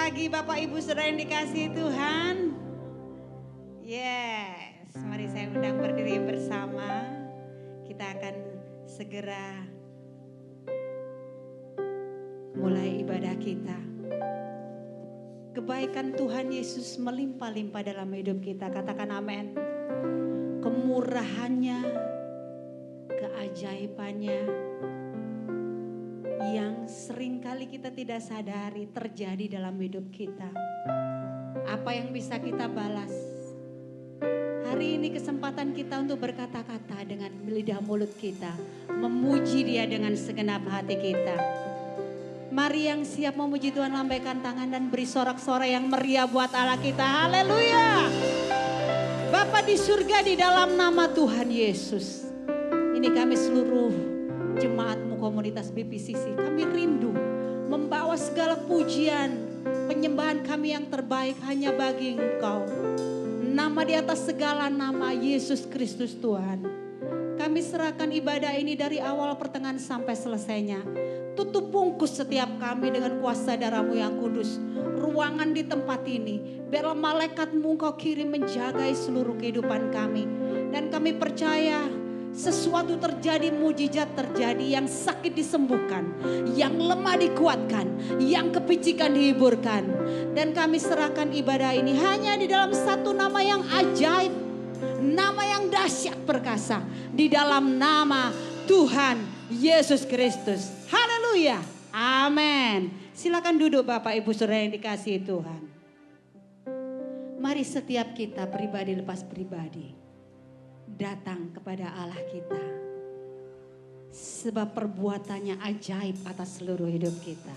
pagi Bapak Ibu Saudara yang dikasihi Tuhan. Yes, mari saya undang berdiri bersama. Kita akan segera mulai ibadah kita. Kebaikan Tuhan Yesus melimpah-limpah dalam hidup kita. Katakan amin. Kemurahannya, keajaibannya yang seringkali kita tidak sadari terjadi dalam hidup kita. Apa yang bisa kita balas? Hari ini kesempatan kita untuk berkata-kata dengan lidah mulut kita, memuji Dia dengan segenap hati kita. Mari yang siap memuji Tuhan lambaikan tangan dan beri sorak-sorai yang meriah buat Allah kita. Haleluya. Bapa di surga, di dalam nama Tuhan Yesus, ini kami seluruh jemaatmu komunitas BPCC, kami rindu membawa segala pujian, penyembahan kami yang terbaik hanya bagi Engkau. Nama di atas segala nama, Yesus Kristus Tuhan. Kami serahkan ibadah ini dari awal pertengahan sampai selesainya. Tutup bungkus setiap kami dengan kuasa darah-Mu yang kudus. Ruangan di tempat ini, biarlah malaikat-Mu Engkau kirim menjagai seluruh kehidupan kami. Dan kami percaya sesuatu terjadi, mujizat terjadi, yang sakit disembuhkan, yang lemah dikuatkan, yang kepicikan dihiburkan. Dan kami serahkan ibadah ini hanya di dalam satu nama yang ajaib, nama yang dahsyat perkasa, di dalam nama Tuhan Yesus Kristus. Haleluya, amin. Silakan duduk Bapak Ibu Saudara yang dikasihi Tuhan. Mari setiap kita pribadi lepas pribadi datang kepada Allah kita, sebab perbuatannya ajaib atas seluruh hidup kita.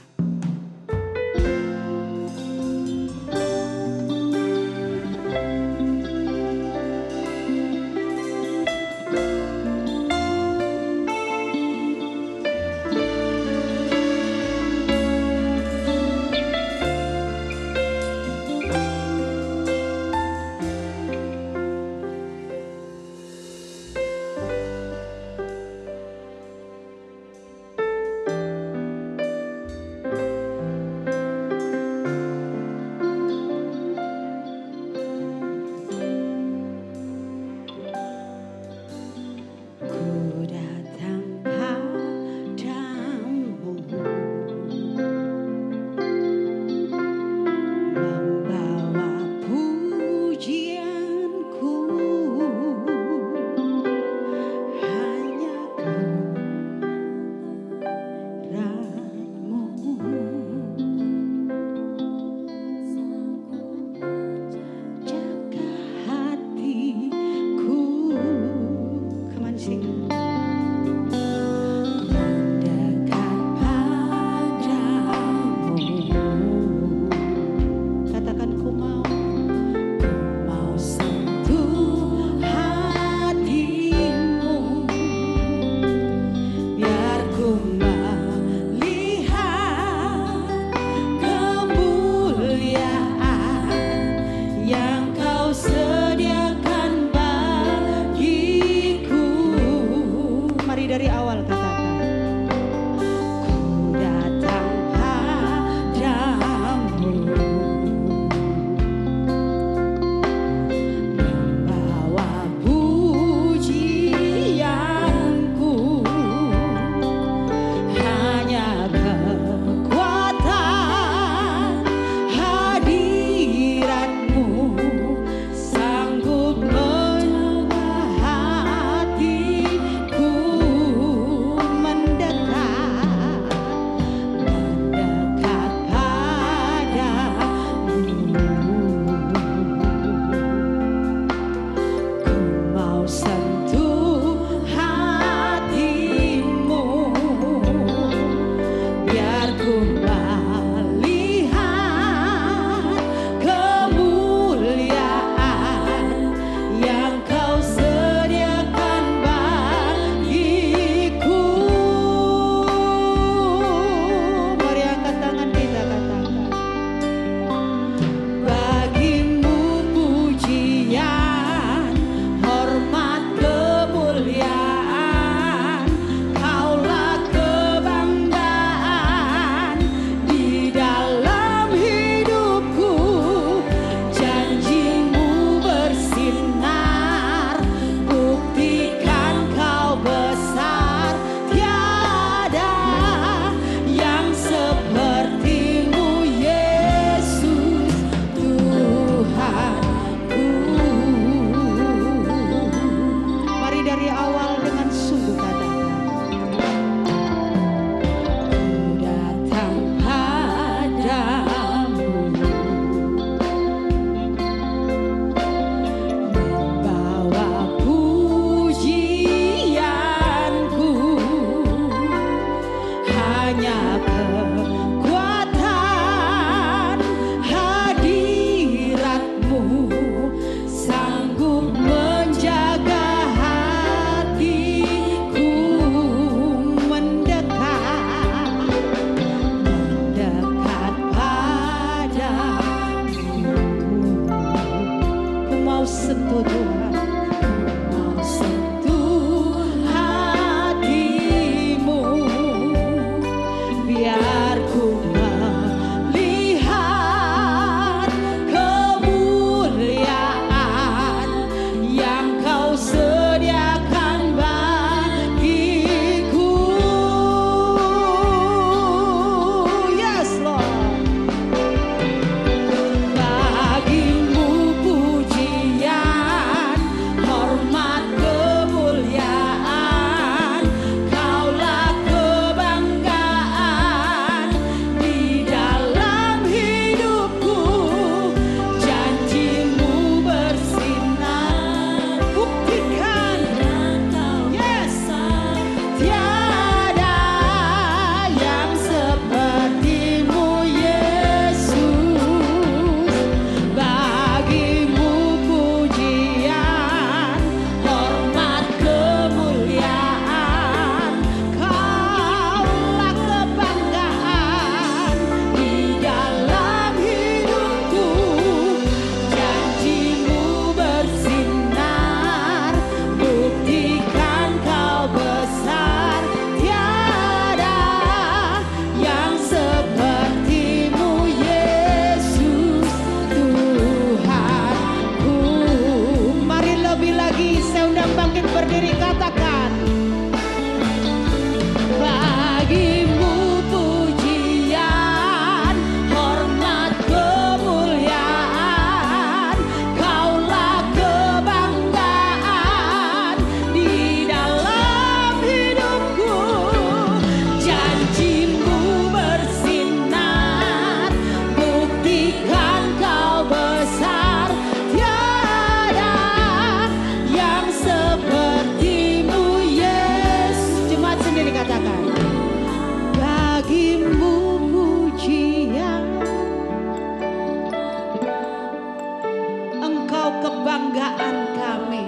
kebanggaan kami.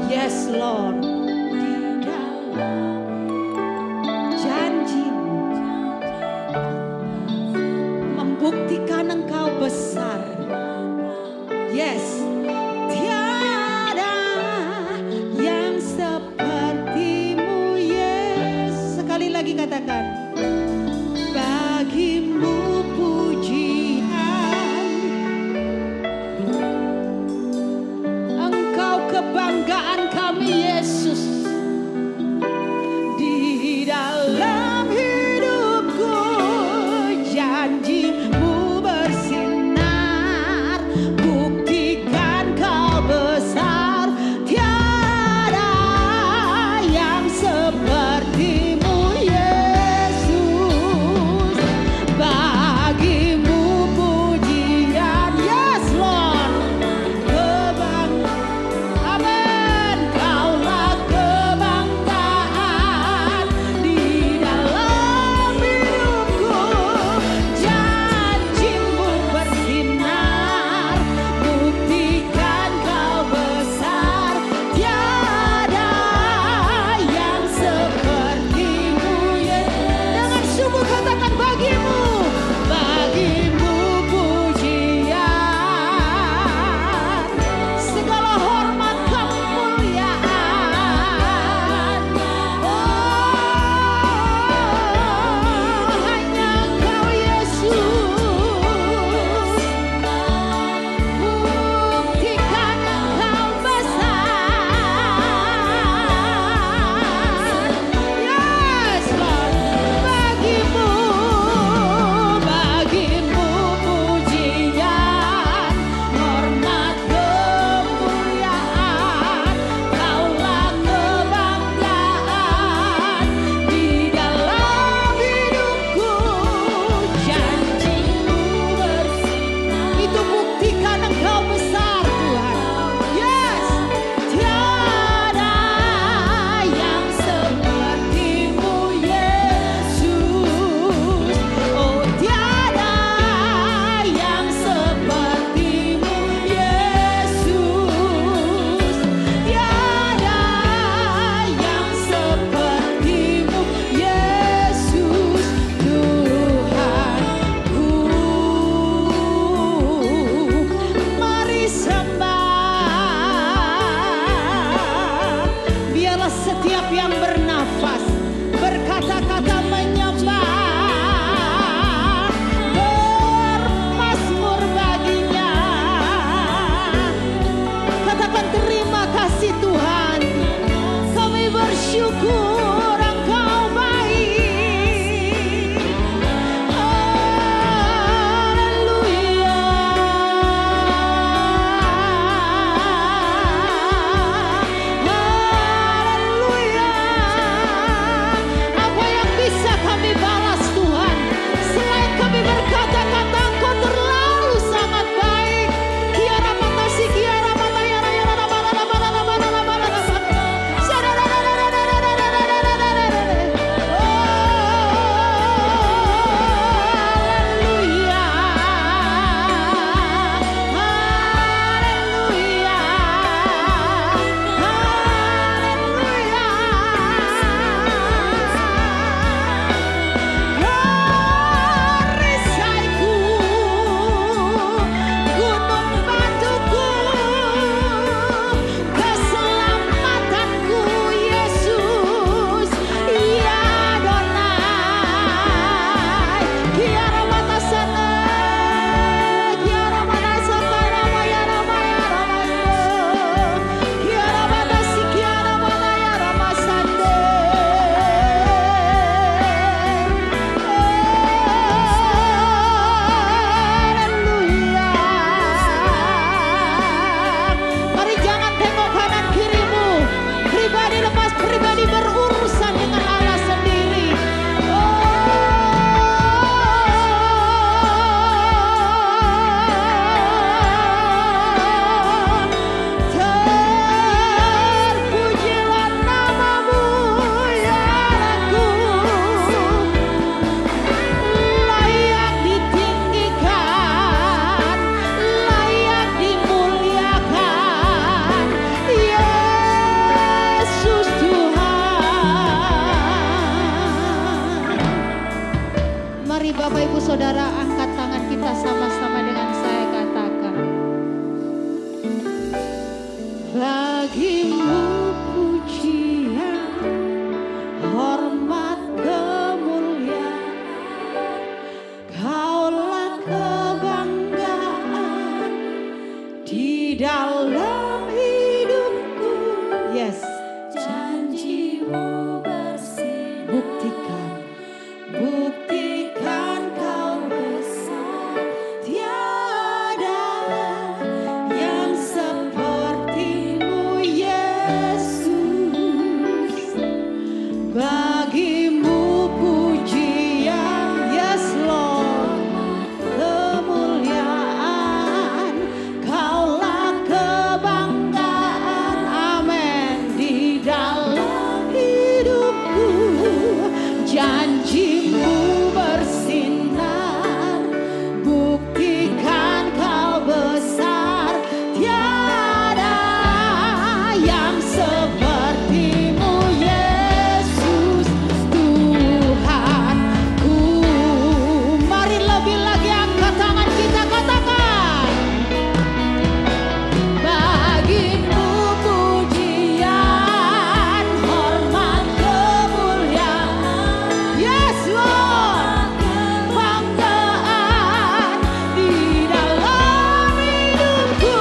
Yes Lord, di dalam janji-Mu membuktikan Engkau besar. Yes, tiada yang seperti-Mu, yes. Sekali lagi katakan, bagi-Mu pujian, Engkau kebanggaan kami, Yesus. dalam hidupku. Yes. Janjimu bersinar. Buktikan kau besar. Tiada yang sepertimu Yesus. Bagimu pujian, yes Lord, kemuliaan, Kaulah kebanggaan, amin, di dalam hidupku. Janjimu bersinar, buktikan kau besar, tiada yang sepertimu Yesus Tuhanku. Mari lebih lagi angkat tangan kita, katakan, bagimu pujian, hormat, kemuliaan, yes Lord, banggaan di dalam hidupku.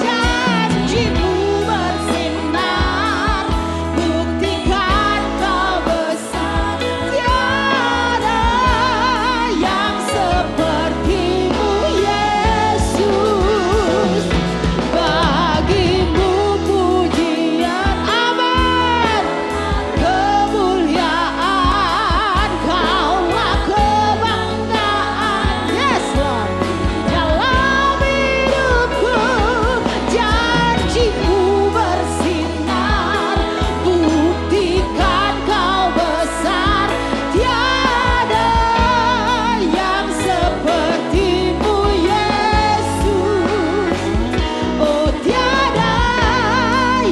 Janjimu bersinar, buktikan kau besar, tiada yang sepertimu Yesus. Bagimu pujian, amin, kemuliaan, Kaulah kebanggaan, yes Lord, dalam hidupku. Janjimu bersinar, buktikan kau besar, tiada yang sepertimu Yesus. Oh, tiada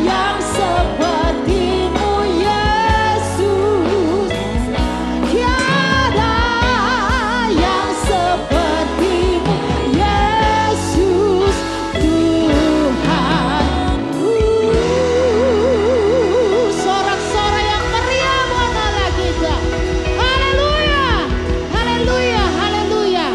yang sepertimu Yesus. Tiada yang sepertimu Yesus Tuhanku. Sorak-sorai yang meriah buat Allah kita. Haleluya, haleluya, haleluya.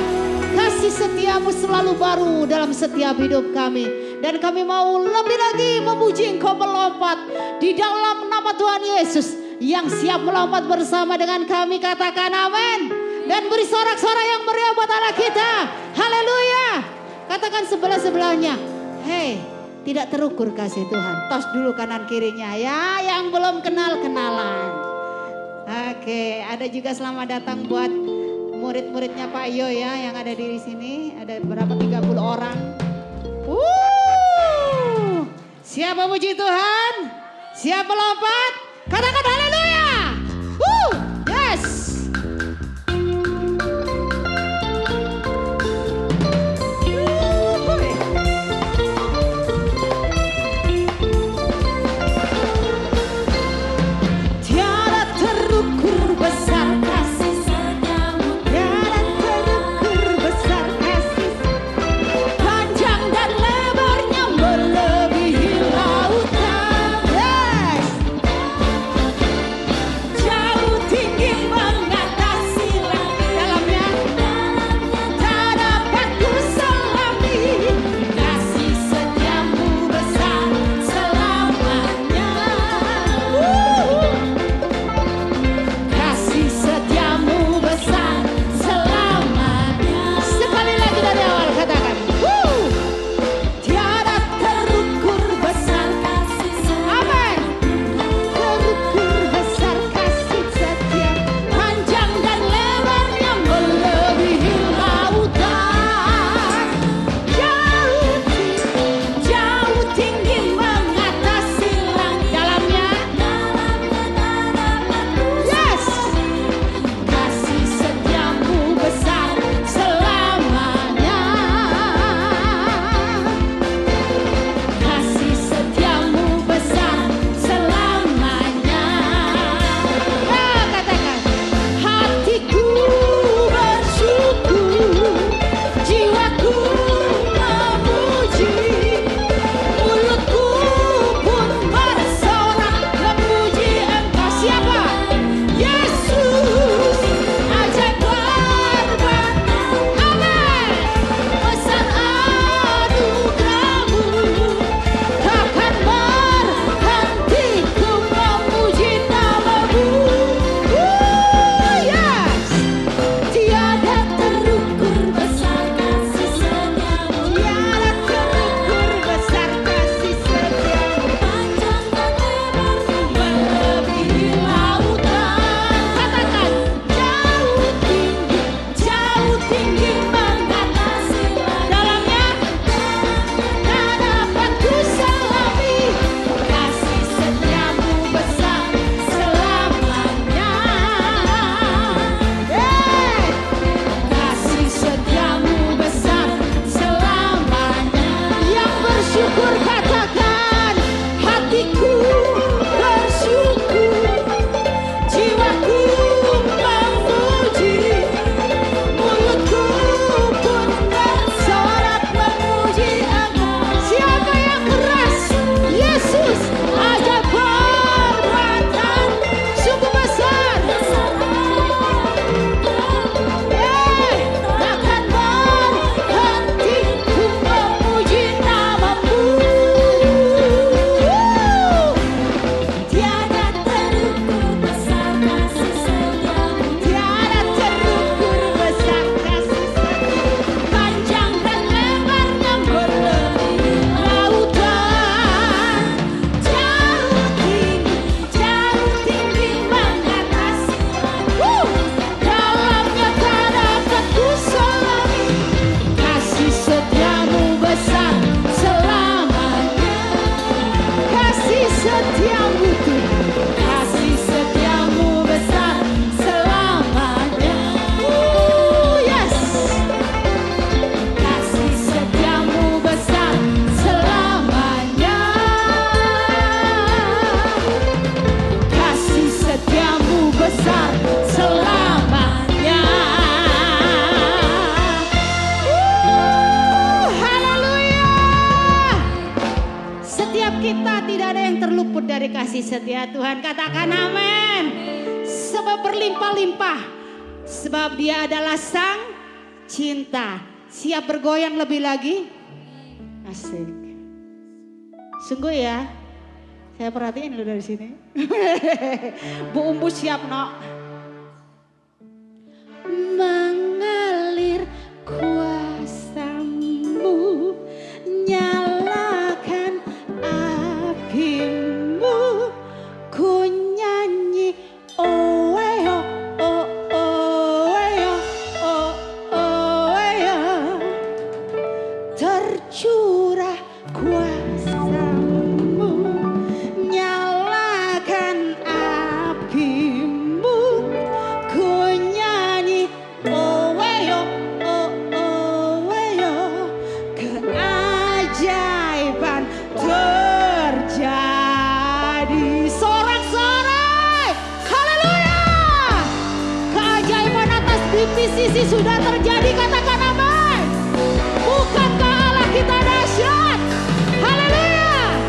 Kasih setiamu selalu baru dalam setiap hidup kami. Dan kami mau lebih lagi memuji Engkau, melompat di dalam nama Tuhan Yesus yang siap melompat bersama dengan kami. Katakan amin. Dan beri sorak-sorai yang meriah buat Allah kita. Haleluya. Katakan sebelah-sebelahnya, hei, tidak terukur kasih Tuhan. Tos dulu kanan kirinya ya, yang belum kenal kenalan. Oke, ada juga selamat datang buat murid-muridnya Pak Yo ya yang ada di sini. Ada berapa, 30 orang. Siap memuji Tuhan? Siap melompat? Katakan haleluya. Yes. Tiada terukur besar kasih setiamu, tiada terukur besar kasih, panjang dan lebarnya melebihi lautan. Yes. dari kasih setia Tuhan. Katakan amin. Sebab berlimpah-limpah. Sebab dia adalah sang cinta. Siap bergoyang lebih lagi? Asik. Sungguh ya. Saya perhatiin lu dari sini. Bu Umbu siap no. Mengalir kuasamu, nyalakan apimu, ku nyanyi oh yo, oh oh yo, oh oh yo, tercurah kuasamu, nyalakan apimu, ku nyanyi oh yo, oh oh yo, keajaiban terjadi. Sorak-sorai, haleluya. Keajaiban atas divisi sudah terjadi, katakan amin. Bukankah Allah kita dahsyat? Haleluya.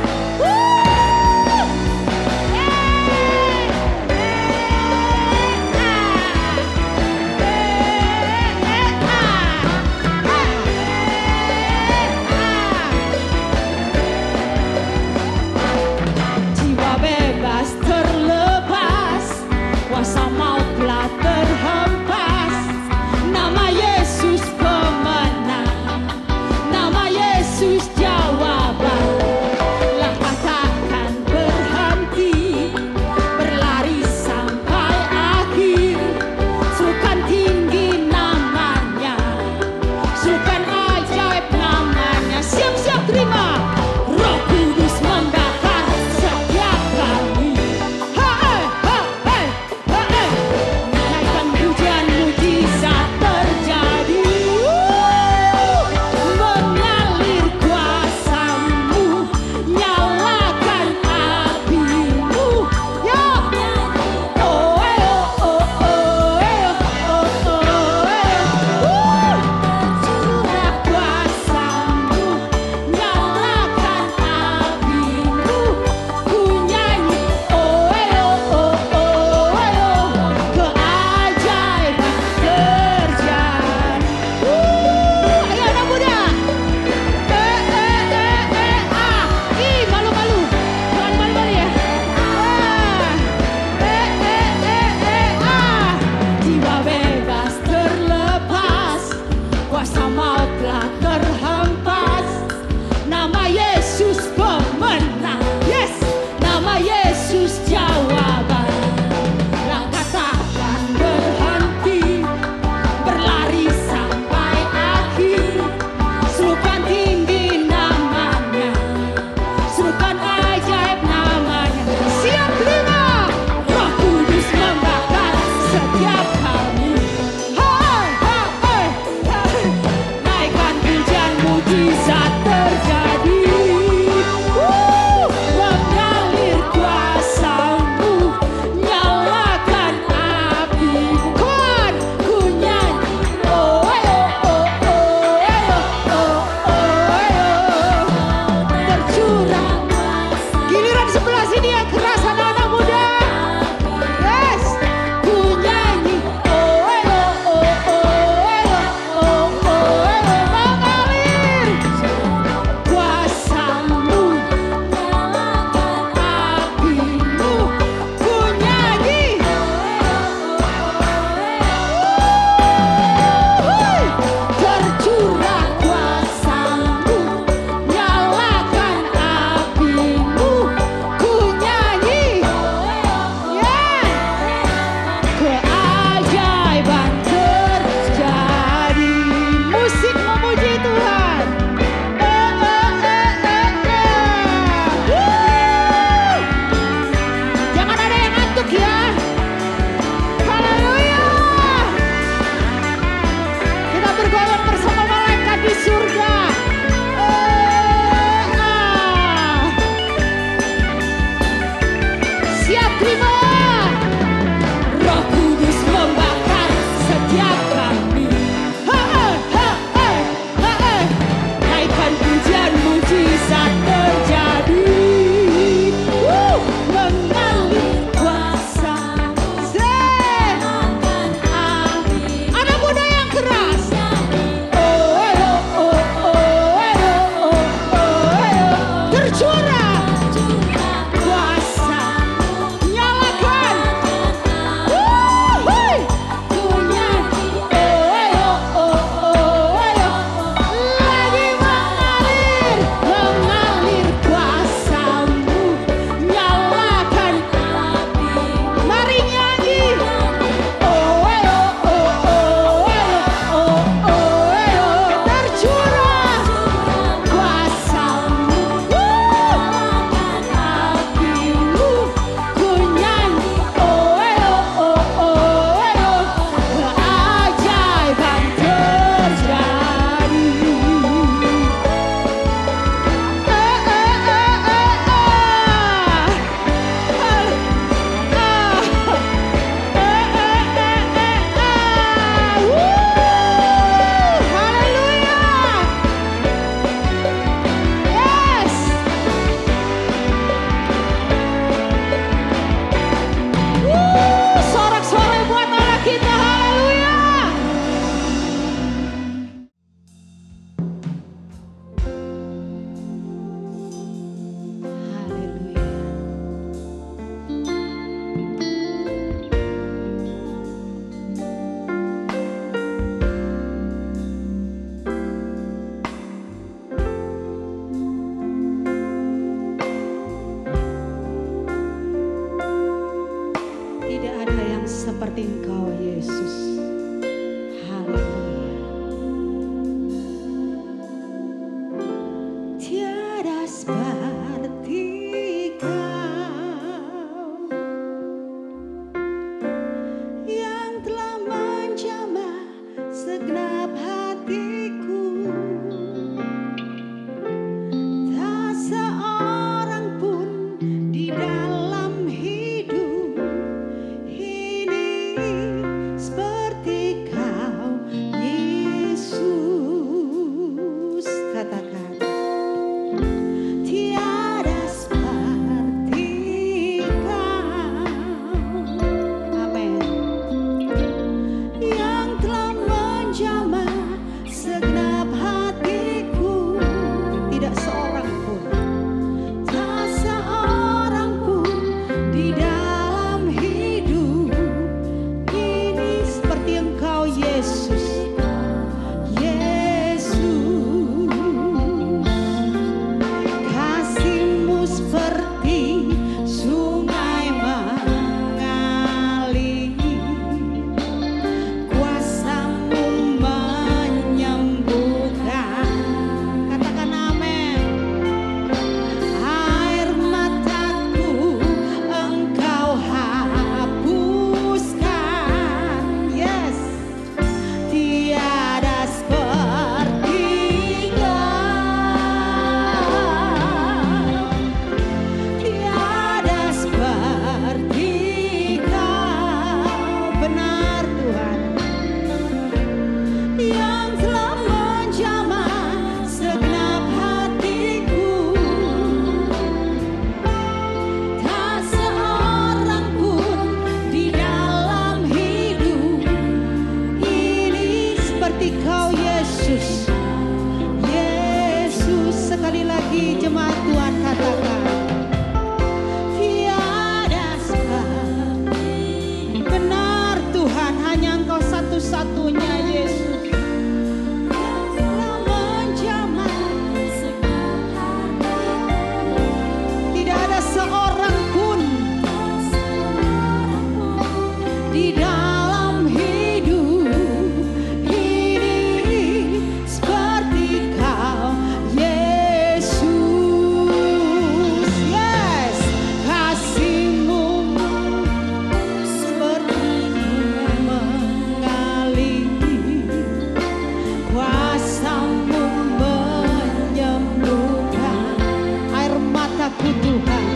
Jiwa bebas terlepas, kuasa maut telah terhempas. Nama Yesus lagi jemaat Tuhan katakan. Tiada seperti. Benar Tuhan, hanya Engkau satu-satunya Yesus. Yang telah menjamah. Tidak ada seorang pun di dalam hidup ini seperti Kau Yesus. Yes, kasih-Mu seperti mengalir, kuasa-Mu menyembuhkan. Air mataku Tuhan,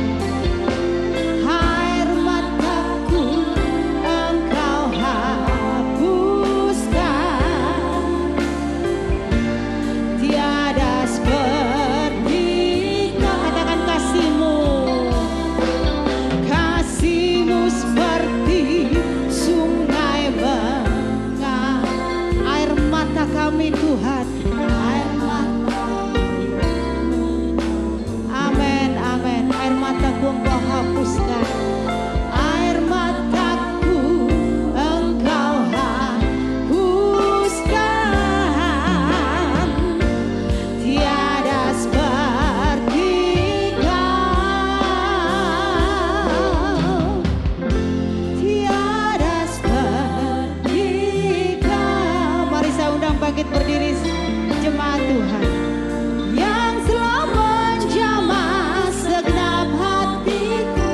air mataku Engkau hapuskan. Tiada seperti Kau. Katakan kasih-Mu. Kasih-Mu seperti sungai mengalir. Air mata kami Tuhan, air mata. Amin, amin. Air mataku Engkau hapuskan. Air mataku Engkau hapuskan. Tiada seperti Kau. Tiada seperti Kau. Mari saya undang bangkit berdiri jemaat Tuhan. Yang telah menjamah segenap hatiku.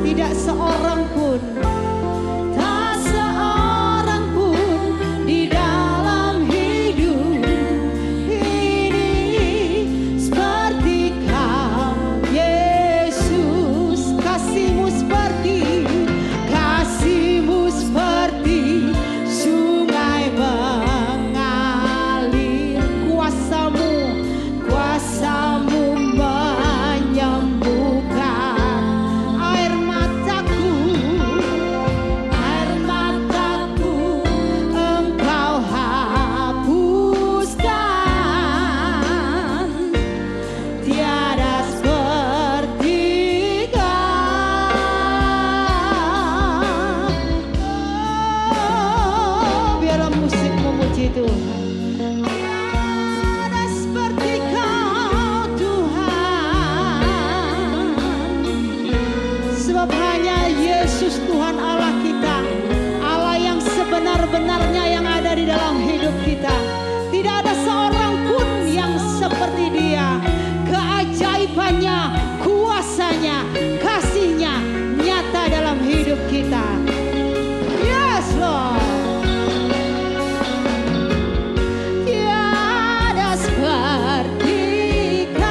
Tidak seorang pun, tak seorang pun di dalam hidup ini seperti Kau Yesus. Kasih-Mu seperti, kasih-Mu seperti sungai mengalir, kuasa-Mu, kuasa-Mu menyembuhkan. Air mataku Engkau hapuskan. Tiada seperti Kau. Oh, biarlah musik memuji Tuhan. Tiada seperti Kau Tuhan. Sebab hanya Yesus Tuhan Allah kita, Allah yang sebenar-benarnya yang ada di dalam hidup kita. Tidak ada seorang pun yang seperti Dia. Keajaibannya, kuasanya, kasihnya nyata dalam hidup kita. Yes Lord. Tiada seperti Kau,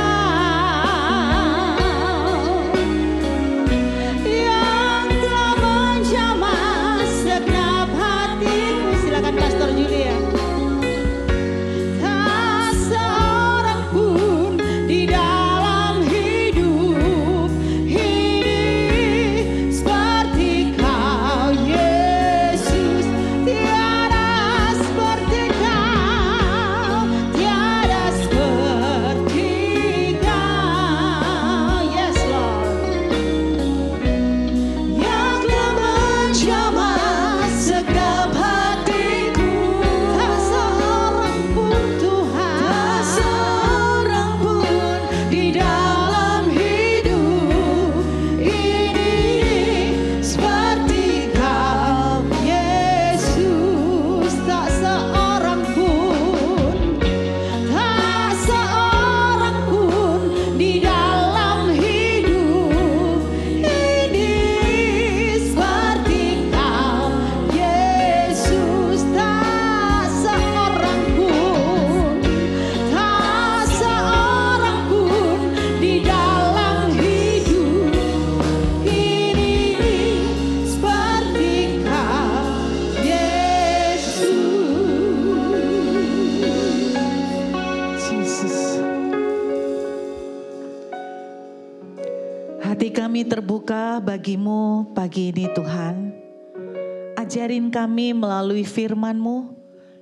yang telah menjamah segenap hatiku. Silakan Pastor Julia. Tak seorang pun di dalam hidup ini seperti Kau Yesus. Tiada seperti Kau, tiada seperti Kau. Yes Lord. Yang telah menjamah segenap hatiku. Tak seorang pun Tuhan, tak seorang pun di dalam hidup ini seperti Kau Yesus. Tak seorang pun, tak seorang pun di dalam hidup ini seperti Kau Yesus. Tak seorang pun, tak seorang pun di dalam hidup ini seperti Kau Yesus. Jesus. Hati kami terbuka bagi-Mu pagi ini Tuhan. Ajarin kami melalui firman-Mu.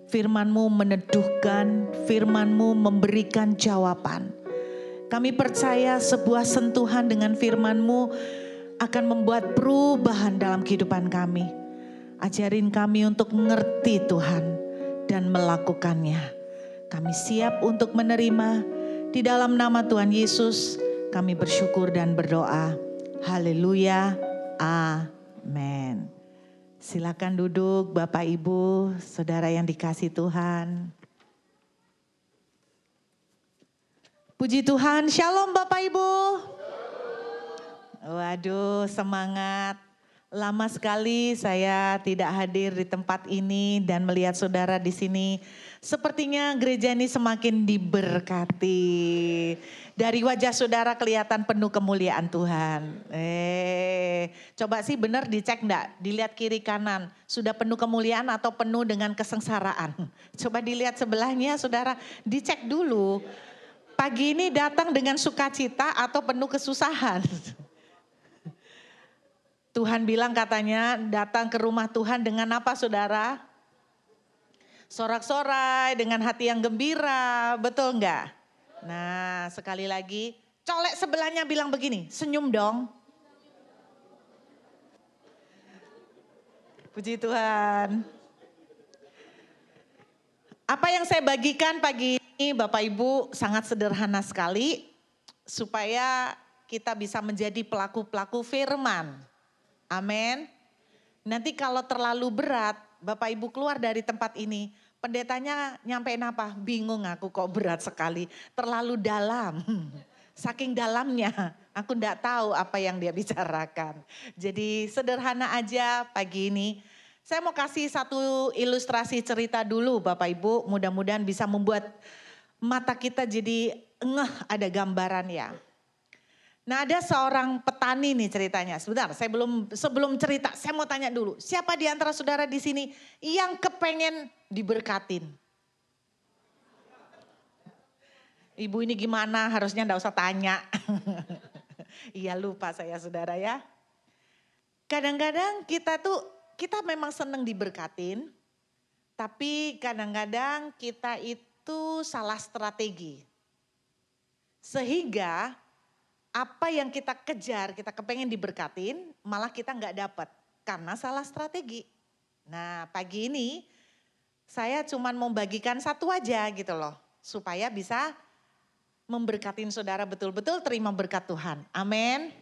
Firman-Mu meneduhkan, firman-Mu memberikan jawaban. Kami percaya sebuah sentuhan dengan firman-Mu akan membuat perubahan dalam kehidupan kami. Ajarin kami untuk mengerti Tuhan dan melakukannya. Kami siap untuk menerima. Di dalam nama Tuhan Yesus kami bersyukur dan berdoa. Haleluya. Amin. Silakan duduk Bapak Ibu, saudara yang dikasih Tuhan. Puji Tuhan, shalom Bapak Ibu. Waduh, semangat. Lama sekali saya tidak hadir di tempat ini dan melihat saudara di sini. Sepertinya gereja ini semakin diberkati. Dari wajah saudara kelihatan penuh kemuliaan Tuhan. Coba sih benar dicek enggak? Dilihat kiri kanan. Sudah penuh kemuliaan atau penuh dengan kesengsaraan? Coba dilihat sebelahnya saudara, dicek dulu. Pagi ini datang dengan sukacita atau penuh kesusahan? Tuhan bilang katanya datang ke rumah Tuhan dengan apa saudara? Sorak-sorai, dengan hati yang gembira, betul enggak? Nah sekali lagi, colek sebelahnya bilang begini, senyum dong. Puji Tuhan. Apa yang saya bagikan pagi ini Bapak Ibu sangat sederhana sekali. Supaya kita bisa menjadi pelaku-pelaku firman. Amin. Nanti kalau terlalu berat, Bapak Ibu keluar dari tempat ini, pendetanya nyampein apa? Bingung aku kok berat sekali, terlalu dalam. Saking dalamnya, aku enggak tahu apa yang dia bicarakan. Jadi sederhana aja pagi ini. Saya mau kasih satu ilustrasi cerita dulu Bapak Ibu, mudah-mudahan bisa membuat mata kita jadi ngeh ada gambaran ya. Nah ada seorang petani nih ceritanya. Sebentar, sebelum cerita, saya mau tanya dulu. Siapa di antara saudara di sini yang kepengen diberkatin? Ibu ini gimana? Harusnya enggak usah tanya. Iya lupa saya saudara ya. Kadang-kadang kita memang senang diberkatin. Tapi kadang-kadang kita itu salah strategi. Sehingga apa yang kita kejar, kita kepengen diberkatin, malah kita nggak dapat karena salah strategi. Nah pagi ini saya cuma mau bagikan satu aja gitu loh, supaya bisa memberkatin saudara betul-betul terima berkat Tuhan. Amin.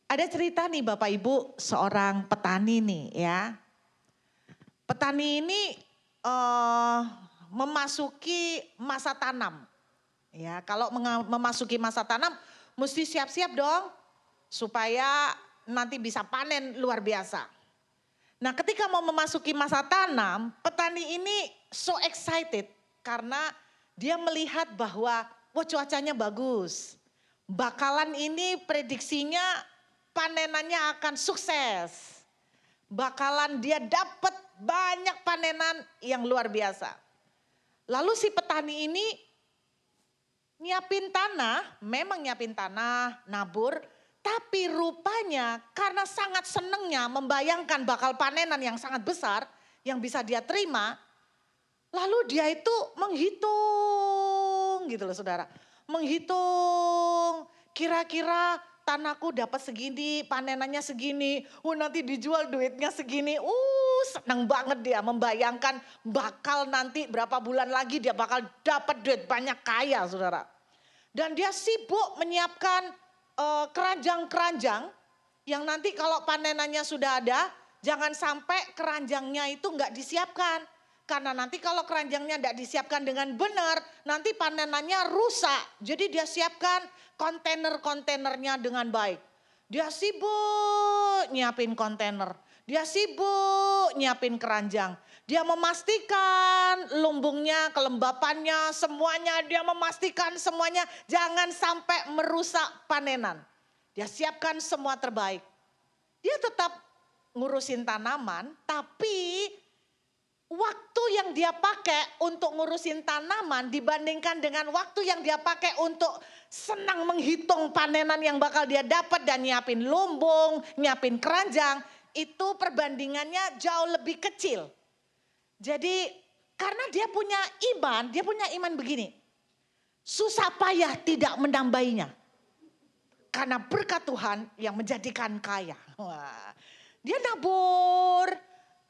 Ada cerita nih Bapak Ibu, seorang petani nih ya. Petani ini memasuki masa tanam. Ya, kalau memasuki masa tanam mesti siap-siap dong supaya nanti bisa panen luar biasa. Nah ketika mau memasuki masa tanam, petani ini so excited karena dia melihat bahwa wah cuacanya bagus. Bakalan ini prediksinya panenannya akan sukses. Bakalan dia dapat banyak panenan yang luar biasa. Lalu si petani ini nyiapin tanah, memang nyiapin tanah, nabur. Tapi rupanya karena sangat senengnya membayangkan bakal panenan yang sangat besar yang bisa dia terima. Lalu dia itu menghitung gitu loh saudara. Menghitung kira-kira tanahku dapat segini, panenannya segini. Nanti dijual duitnya segini. Senang banget dia membayangkan bakal nanti berapa bulan lagi dia bakal dapat duit banyak kaya saudara. Dan dia sibuk menyiapkan keranjang-keranjang yang nanti kalau panenannya sudah ada, jangan sampai keranjangnya itu enggak disiapkan. Karena nanti kalau keranjangnya enggak disiapkan dengan benar, nanti panenannya rusak. Jadi dia siapkan kontainer-kontainernya dengan baik. Dia sibuk nyiapin kontainer. Dia sibuk nyiapin keranjang. Dia memastikan lumbungnya, kelembapannya, semuanya. Dia memastikan semuanya jangan sampai merusak panenan. Dia siapkan semua terbaik. Dia tetap ngurusin tanaman, tapi waktu yang dia pakai untuk ngurusin tanaman dibandingkan dengan waktu yang dia pakai untuk senang menghitung panenan yang bakal dia dapat dan nyiapin lumbung, nyiapin keranjang, itu perbandingannya jauh lebih kecil. Jadi karena dia punya iman begini. susah payah tidak menambahinya. Karena berkat Tuhan yang menjadikan kaya. Wah, dia nabur,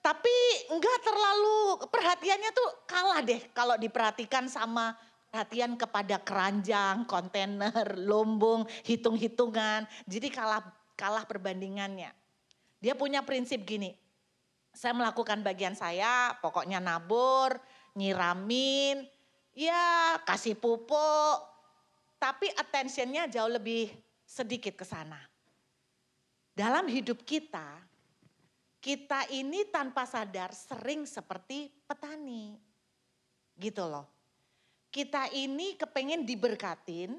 tapi enggak terlalu, perhatiannya tuh kalah deh kalau diperhatikan sama perhatian kepada keranjang, kontainer, lumbung, hitung-hitungan. Jadi kalah perbandingannya. Dia punya prinsip gini, saya melakukan bagian saya, pokoknya nabur, nyiramin, ya kasih pupuk, tapi attentionnya jauh lebih sedikit ke sana. Dalam hidup kita ini tanpa sadar sering seperti petani. Gitu loh. Kita ini kepengen diberkatin,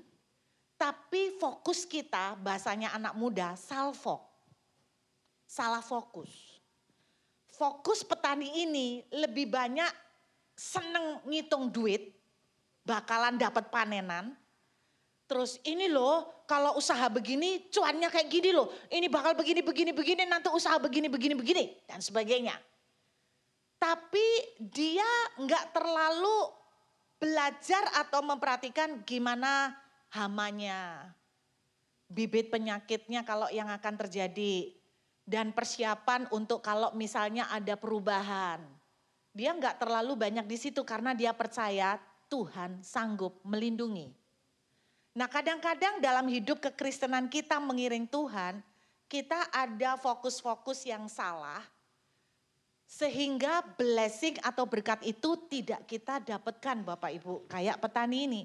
tapi fokus kita, bahasanya anak muda, salah fokus. Fokus petani ini lebih banyak seneng ngitung duit, bakalan dapat panenan. Terus ini loh, kalau usaha begini cuannya kayak gini loh. Ini bakal begini, nanti usaha begini, dan sebagainya. Tapi dia nggak terlalu belajar atau memperhatikan gimana hamanya, bibit penyakitnya kalau yang akan terjadi. Dan persiapan untuk kalau misalnya ada perubahan. Dia nggak terlalu banyak di situ karena dia percaya Tuhan sanggup melindungi. Nah kadang-kadang dalam hidup kekristenan kita mengiring Tuhan, kita ada fokus-fokus yang salah. Sehingga blessing atau berkat itu tidak kita dapatkan Bapak Ibu, kayak petani ini.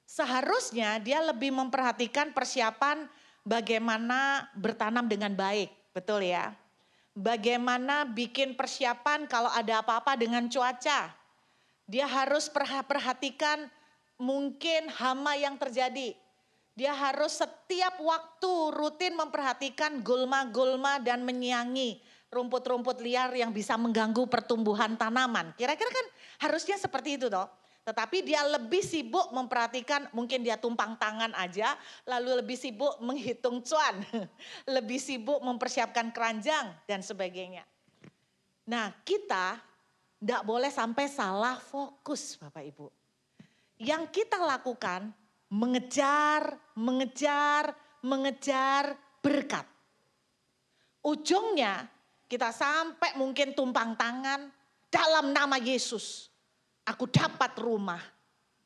Seharusnya dia lebih memperhatikan persiapan bagaimana bertanam dengan baik, betul ya. Bagaimana bikin persiapan kalau ada apa-apa dengan cuaca. Dia harus perhatikan mungkin hama yang terjadi. Dia harus setiap waktu rutin memperhatikan gulma-gulma dan menyiangi rumput-rumput liar yang bisa mengganggu pertumbuhan tanaman. Kira-kira kan harusnya seperti itu toh. Tetapi dia lebih sibuk memperhatikan, mungkin dia tumpang tangan aja, lalu lebih sibuk menghitung cuan, lebih sibuk mempersiapkan keranjang dan sebagainya. Nah kita tidak boleh sampai salah fokus Bapak Ibu. Yang kita lakukan mengejar berkat. Ujungnya kita sampai mungkin tumpang tangan dalam nama Yesus. Aku dapat rumah.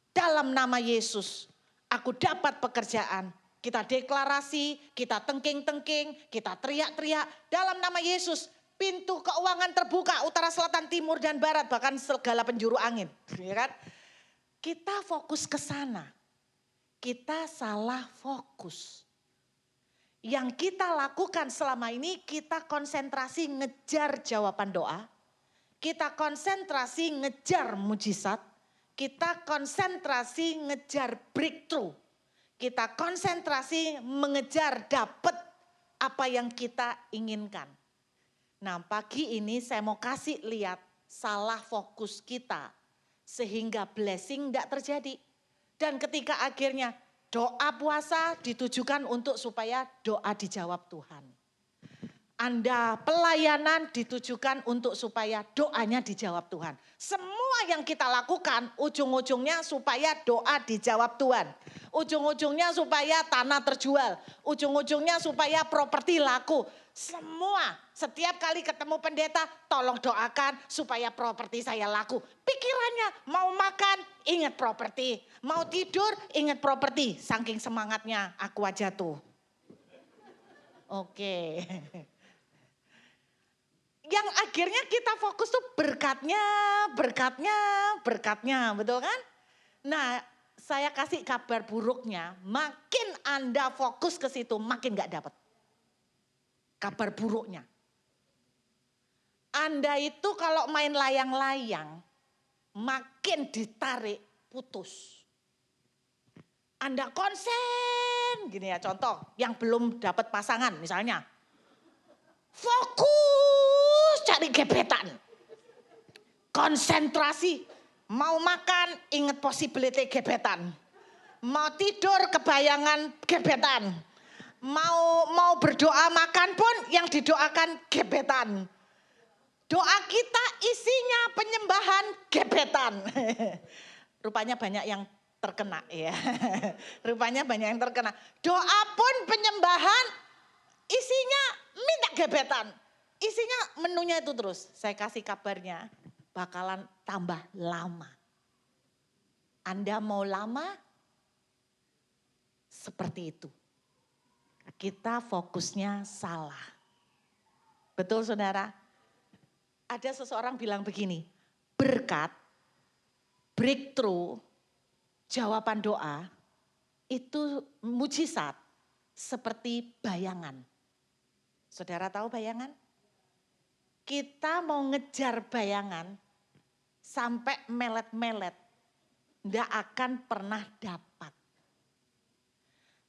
Dalam nama Yesus aku dapat pekerjaan. Kita deklarasi, kita tengking-tengking, kita teriak-teriak. Dalam nama Yesus pintu keuangan terbuka utara, selatan, timur, dan barat. Bahkan segala penjuru angin. Ya kan? Kita fokus ke sana. Kita salah fokus. Yang kita lakukan selama ini kita konsentrasi ngejar jawaban doa. Kita konsentrasi ngejar mujizat. Kita konsentrasi ngejar breakthrough. Kita konsentrasi mengejar dapat apa yang kita inginkan. Nah pagi ini saya mau kasih lihat salah fokus kita. Sehingga blessing tidak terjadi. Dan ketika akhirnya doa puasa ditujukan untuk supaya doa dijawab Tuhan. Anda pelayanan ditujukan untuk supaya doanya dijawab Tuhan. Semua yang kita lakukan ujung-ujungnya supaya doa dijawab Tuhan. Ujung-ujungnya supaya tanah terjual. Ujung-ujungnya supaya properti laku. Semua setiap kali ketemu pendeta tolong doakan supaya properti saya laku. Pikirannya mau makan ingat properti. Mau tidur ingat properti. Saking semangatnya aku aja tuh. Oke. Yang akhirnya kita fokus tuh berkatnya, betul kan? Nah, saya kasih kabar buruknya, makin Anda fokus ke situ, makin gak dapat. Kabar buruknya. Anda itu kalau main layang-layang, makin ditarik, putus. Anda konsen, gini ya contoh, yang belum dapat pasangan misalnya. Fokus cari gebetan. Konsentrasi. Mau makan ingat possibility gebetan. Mau tidur kebayangan gebetan. Mau berdoa makan pun yang didoakan gebetan. Doa kita isinya penyembahan gebetan. Rupanya banyak yang terkena ya. Rupanya banyak yang terkena. Doa pun penyembahan isinya minta gebetan. Isinya menunya itu terus. Saya kasih kabarnya bakalan tambah lama. Anda mau lama? Seperti itu. Kita fokusnya salah. Betul saudara? Ada seseorang bilang begini, berkat, breakthrough, jawaban doa, itu mujizat seperti bayangan. Saudara tahu bayangan? Kita mau ngejar bayangan sampai melet-melet, nggak akan pernah dapat.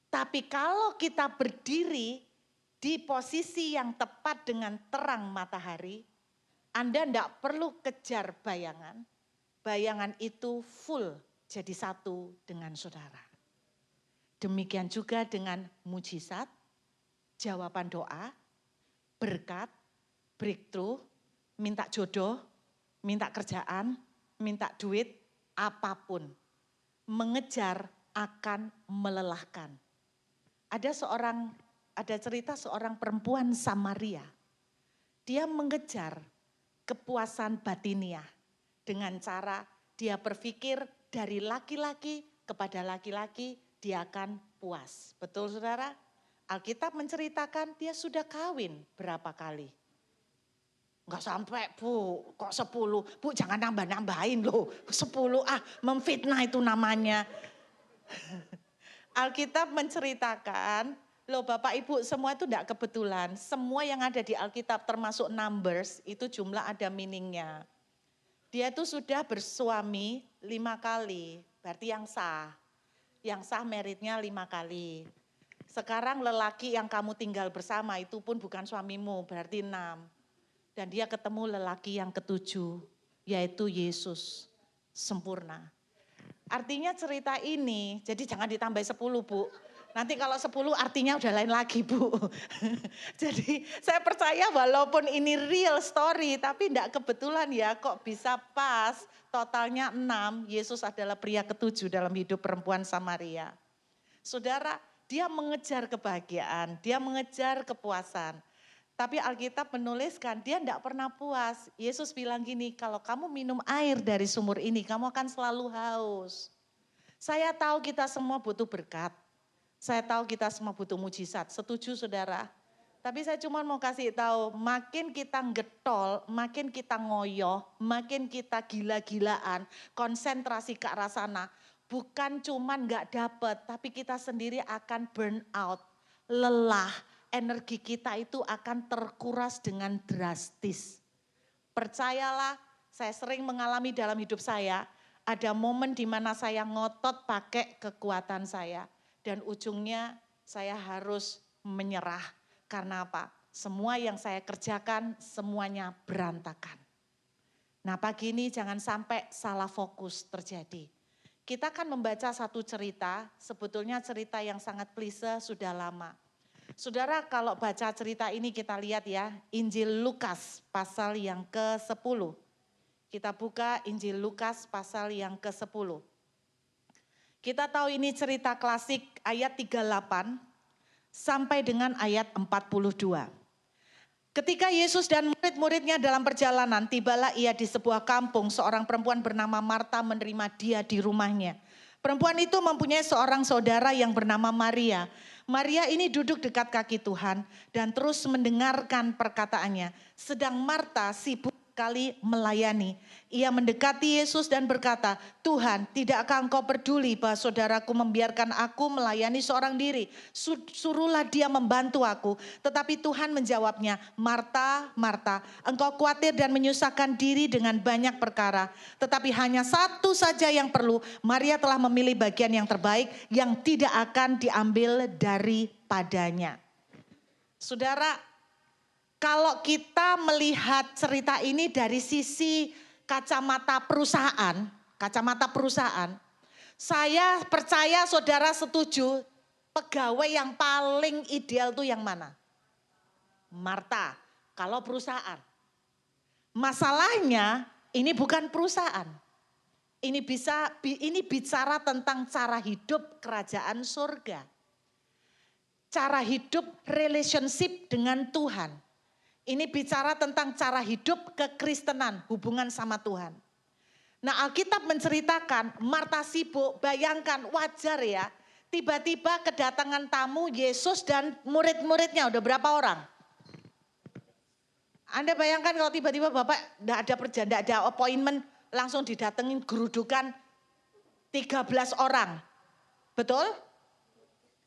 Tapi kalau kita berdiri di posisi yang tepat dengan terang matahari, Anda nggak perlu kejar bayangan. Bayangan itu full jadi satu dengan saudara. Demikian juga dengan mujizat, jawaban doa, berkat, breakthrough, minta jodoh, minta kerjaan, minta duit, apapun. Mengejar akan melelahkan. Ada cerita seorang perempuan Samaria. Dia mengejar kepuasan batiniah dengan cara dia berpikir dari laki-laki kepada laki-laki dia akan puas. Betul saudara? Alkitab menceritakan dia sudah kawin berapa kali. Enggak sampai bu, kok 10. Bu jangan nambah-nambahin loh, 10 memfitnah itu namanya. Alkitab menceritakan, loh Bapak Ibu semua itu enggak kebetulan. Semua yang ada di Alkitab termasuk Numbers itu jumlah ada meaningnya. Dia itu sudah bersuami 5 kali, berarti yang sah. Yang sah meritnya 5 kali. Sekarang lelaki yang kamu tinggal bersama itu pun bukan suamimu, berarti 6. Dan dia ketemu lelaki yang ke-7, yaitu Yesus sempurna. Artinya cerita ini, jadi jangan ditambah 10 Bu. Nanti kalau 10 artinya udah lain lagi Bu. Jadi saya percaya walaupun ini real story, tapi enggak kebetulan ya kok bisa pas totalnya 6. Yesus adalah pria ke-7 dalam hidup perempuan Samaria. Saudara, dia mengejar kebahagiaan, dia mengejar kepuasan. Tapi Alkitab menuliskan dia enggak pernah puas. Yesus bilang gini, kalau kamu minum air dari sumur ini, kamu akan selalu haus. Saya tahu kita semua butuh berkat. Saya tahu kita semua butuh mujizat. Setuju saudara? Tapi saya cuma mau kasih tahu, makin kita getol, makin kita ngoyoh, makin kita gila-gilaan, konsentrasi ke arah sana. Bukan cuman enggak dapat, tapi kita sendiri akan burn out, lelah. Energi kita itu akan terkuras dengan drastis. Percayalah, saya sering mengalami dalam hidup saya, ada momen di mana saya ngotot pakai kekuatan saya. Dan ujungnya saya harus menyerah. Karena apa? Semua yang saya kerjakan semuanya berantakan. Nah pagi ini jangan sampai salah fokus terjadi. Kita akan membaca satu cerita, sebetulnya cerita yang sangat klise sudah lama. Saudara kalau baca cerita ini kita lihat ya, Injil Lukas pasal yang ke-10. Kita buka Injil Lukas pasal yang ke-10. Kita tahu ini cerita klasik ayat 38 sampai dengan ayat 42. Ketika Yesus dan murid-muridnya dalam perjalanan, tibalah ia di sebuah kampung, seorang perempuan bernama Marta menerima dia di rumahnya. Perempuan itu mempunyai seorang saudara yang bernama Maria. Maria ini duduk dekat kaki Tuhan dan terus mendengarkan perkataannya. Sedang Marta sibuk sekali melayani. Ia mendekati Yesus dan berkata, Tuhan, tidakkah engkau peduli bahwa saudaraku membiarkan aku melayani seorang diri? Suruhlah dia membantu aku. Tetapi Tuhan menjawabnya, Marta, Marta, engkau khawatir dan menyusahkan diri dengan banyak perkara. Tetapi hanya satu saja yang perlu. Maria telah memilih bagian yang terbaik yang tidak akan diambil daripadanya. Saudara, kalau kita melihat cerita ini dari sisi kacamata perusahaan, saya percaya saudara setuju pegawai yang paling ideal itu yang mana? Marta, kalau perusahaan. Masalahnya ini bukan perusahaan. Ini bicara tentang cara hidup kerajaan surga. Cara hidup relationship dengan Tuhan. Ini bicara tentang cara hidup kekristenan, hubungan sama Tuhan. Nah, Alkitab menceritakan Marta sibuk, bayangkan wajar ya. Tiba-tiba kedatangan tamu Yesus dan murid-muridnya, udah berapa orang? Anda bayangkan kalau tiba-tiba Bapak enggak ada perjanjian, enggak ada appointment, langsung didatengin gerudukan 13 orang. Betul?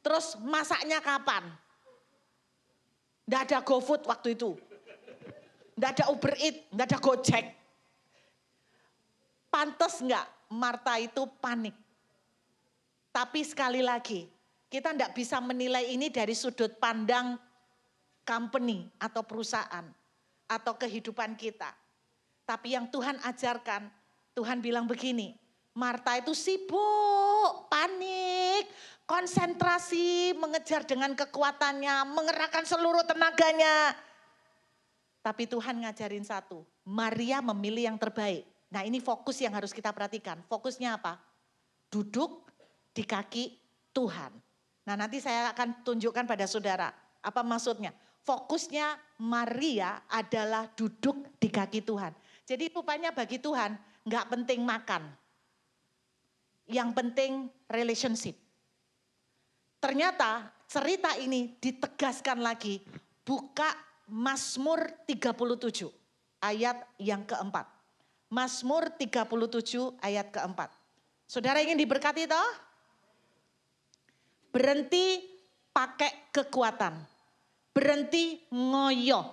Terus masaknya kapan? Enggak ada GoFood waktu itu. Enggak ada Uber Eats, enggak ada Gojek. Pantes enggak Marta itu panik? Tapi sekali lagi, kita enggak bisa menilai ini dari sudut pandang company atau perusahaan atau kehidupan kita. Tapi yang Tuhan ajarkan, Tuhan bilang begini, Marta itu sibuk, panik, konsentrasi, mengejar dengan kekuatannya, mengerahkan seluruh tenaganya. Tapi Tuhan ngajarin satu, Maria memilih yang terbaik. Nah, ini fokus yang harus kita perhatikan. Fokusnya apa? Duduk di kaki Tuhan. Nah, nanti saya akan tunjukkan pada saudara. Apa maksudnya? Fokusnya Maria adalah duduk di kaki Tuhan. Jadi rupanya bagi Tuhan nggak penting makan. Yang penting relationship. Ternyata cerita ini ditegaskan lagi. Buka Mazmur 37 ayat yang keempat. Mazmur 37 ayat keempat. Saudara ingin diberkati toh? Berhenti pakai kekuatan. Berhenti ngoyo.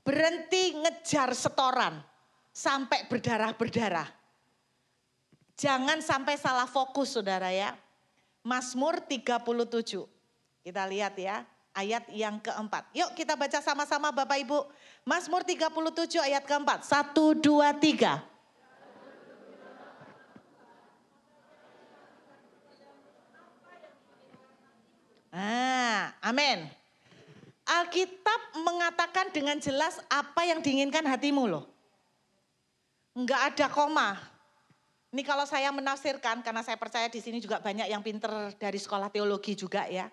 Berhenti ngejar setoran. Sampai berdarah-berdarah. Jangan sampai salah fokus saudara ya. Mazmur 37. Kita lihat ya. Ayat yang keempat. Yuk kita baca sama-sama Bapak Ibu. Mazmur 37 ayat keempat. 1, 2, 3. Amin. Alkitab mengatakan dengan jelas apa yang diinginkan hatimu loh. Enggak ada koma. Ini kalau saya menafsirkan, karena saya percaya di sini juga banyak yang pinter dari sekolah teologi juga ya.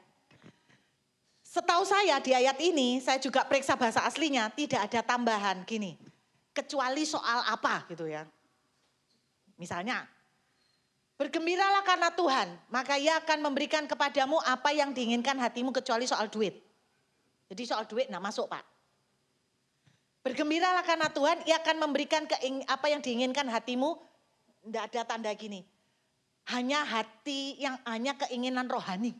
Setahu saya di ayat ini, saya juga periksa bahasa aslinya, tidak ada tambahan gini. Kecuali soal apa gitu ya. Misalnya, bergembiralah karena Tuhan, maka Ia akan memberikan kepadamu apa yang diinginkan hatimu kecuali soal duit. Jadi soal duit enggak masuk Pak. Bergembiralah karena Tuhan, Ia akan memberikan apa yang diinginkan hatimu. Enggak ada tanda gini. Hanya hanya keinginan rohani.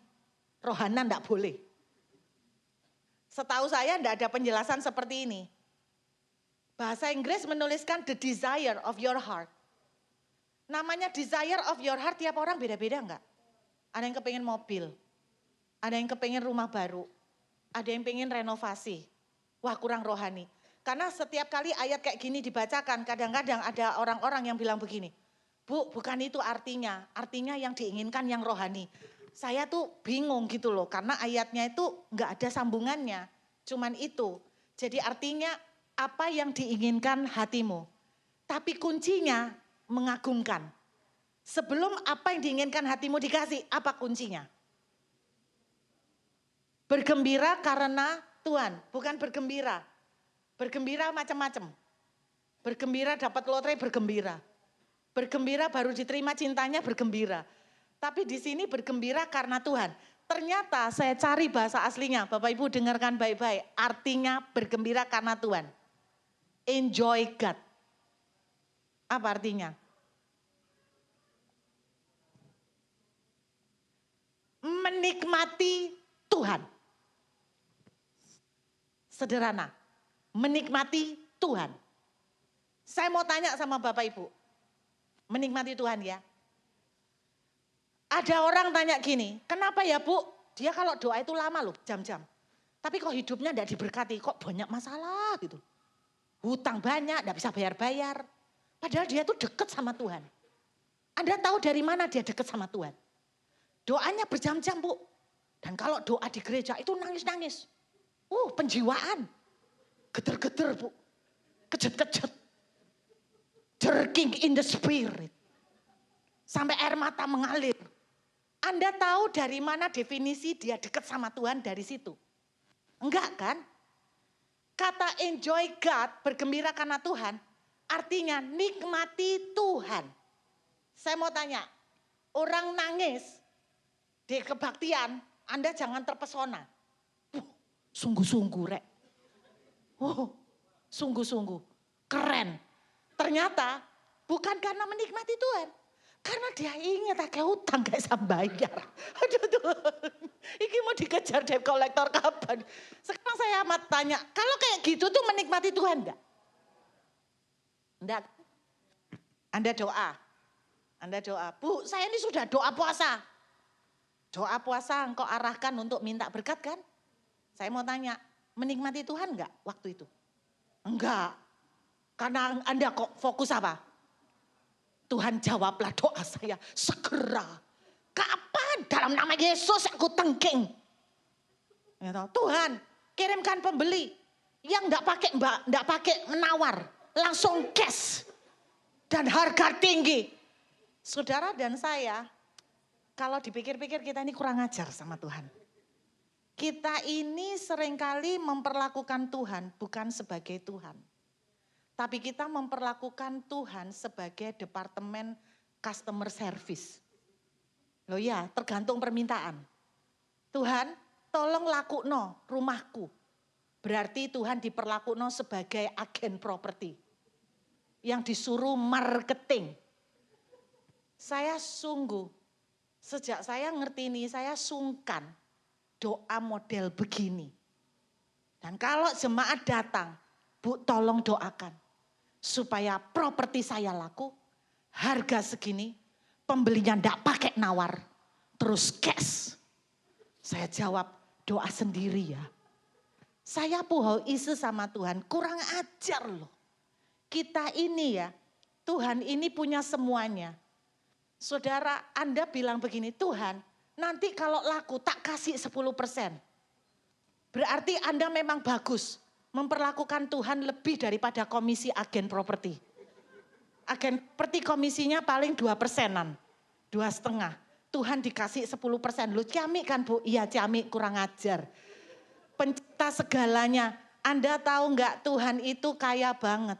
Rohanan enggak boleh. Setahu saya enggak ada penjelasan seperti ini. Bahasa Inggris menuliskan the desire of your heart. Namanya desire of your heart tiap orang beda-beda enggak? Ada yang kepengen mobil. Ada yang kepengen rumah baru. Ada yang pengen renovasi. Wah kurang rohani. Karena setiap kali ayat kayak gini dibacakan, kadang-kadang ada orang-orang yang bilang begini. Bu, bukan itu artinya. Artinya yang diinginkan yang rohani. Saya tuh bingung gitu loh, karena ayatnya itu nggak ada sambungannya. Cuman itu. Jadi artinya apa yang diinginkan hatimu. Tapi kuncinya mengagumkan. Sebelum apa yang diinginkan hatimu dikasih, apa kuncinya? Bergembira karena Tuhan, bukan bergembira. Bergembira macam-macam. Bergembira dapat lotre, bergembira. Bergembira baru diterima cintanya, bergembira. Tapi di sini bergembira karena Tuhan. Ternyata saya cari bahasa aslinya, Bapak Ibu dengarkan baik-baik. Artinya bergembira karena Tuhan. Enjoy God. Apa artinya? Menikmati Tuhan. Sederhana, menikmati Tuhan. Saya mau tanya sama Bapak Ibu, menikmati Tuhan ya. Ada orang tanya gini, kenapa ya Bu, dia kalau doa itu lama loh, jam-jam. Tapi kok hidupnya enggak diberkati, kok banyak masalah gitu. Hutang banyak, enggak bisa bayar-bayar. Padahal dia tuh dekat sama Tuhan. Anda tahu dari mana dia dekat sama Tuhan? Doanya berjam-jam Bu. Dan kalau doa di gereja itu nangis-nangis. Penjiwaan. Geter-geter Bu. Kejet-kejet. Jerking in the spirit. sampai air mata mengalir. Anda tahu dari mana definisi dia dekat sama Tuhan dari situ? Enggak kan? Kata enjoy God, bergembira karena Tuhan, artinya nikmati Tuhan. Saya mau tanya, orang nangis di kebaktian, Anda jangan terpesona. Sungguh-sungguh rek. Sungguh-sungguh keren. Ternyata bukan karena menikmati Tuhan. Karena dia ingat agak hutang gak bisa bayar. Aduh Tuhan, ini mau dikejar debt collector kapan? Sekarang saya amat tanya, kalau kayak gitu tuh menikmati Tuhan enggak? Enggak. Anda doa, Bu saya ini sudah doa puasa. Doa puasa engkau arahkan untuk minta berkat kan? Saya mau tanya, menikmati Tuhan enggak waktu itu? Enggak. Karena Anda kok fokus apa? Tuhan jawablah doa saya segera. Kapan dalam nama Yesus aku tengking. Tuhan kirimkan pembeli yang enggak pakai menawar, langsung cash dan harga tinggi. Saudara dan saya, kalau dipikir-pikir kita ini kurang ajar sama Tuhan. Kita ini seringkali memperlakukan Tuhan bukan sebagai Tuhan. Tapi kita memperlakukan Tuhan sebagai departemen customer service. Loh ya, tergantung permintaan. Tuhan, tolong lakuno rumahku. Berarti Tuhan diperlakuno sebagai agen properti. Yang disuruh marketing. Saya sungguh, sejak saya ngerti ini, saya sungkan doa model begini. Dan kalau jemaat datang, Bu tolong doakan. Supaya properti saya laku, harga segini, pembelinya enggak pakai nawar, terus cash. Saya jawab, doa sendiri ya. Saya puhau isu sama Tuhan, kurang ajar loh. Kita ini ya, Tuhan ini punya semuanya. Saudara, Anda bilang begini, Tuhan nanti kalau laku tak kasih 10%. Berarti Anda memang bagus. Memperlakukan Tuhan lebih daripada komisi agen properti. Agen properti komisinya paling 2%-an, 2,5%. Tuhan dikasih 10%. Lu ciamik kan Bu? Iya ciamik, kurang ajar. Pencipta segalanya. Anda tahu enggak Tuhan itu kaya banget.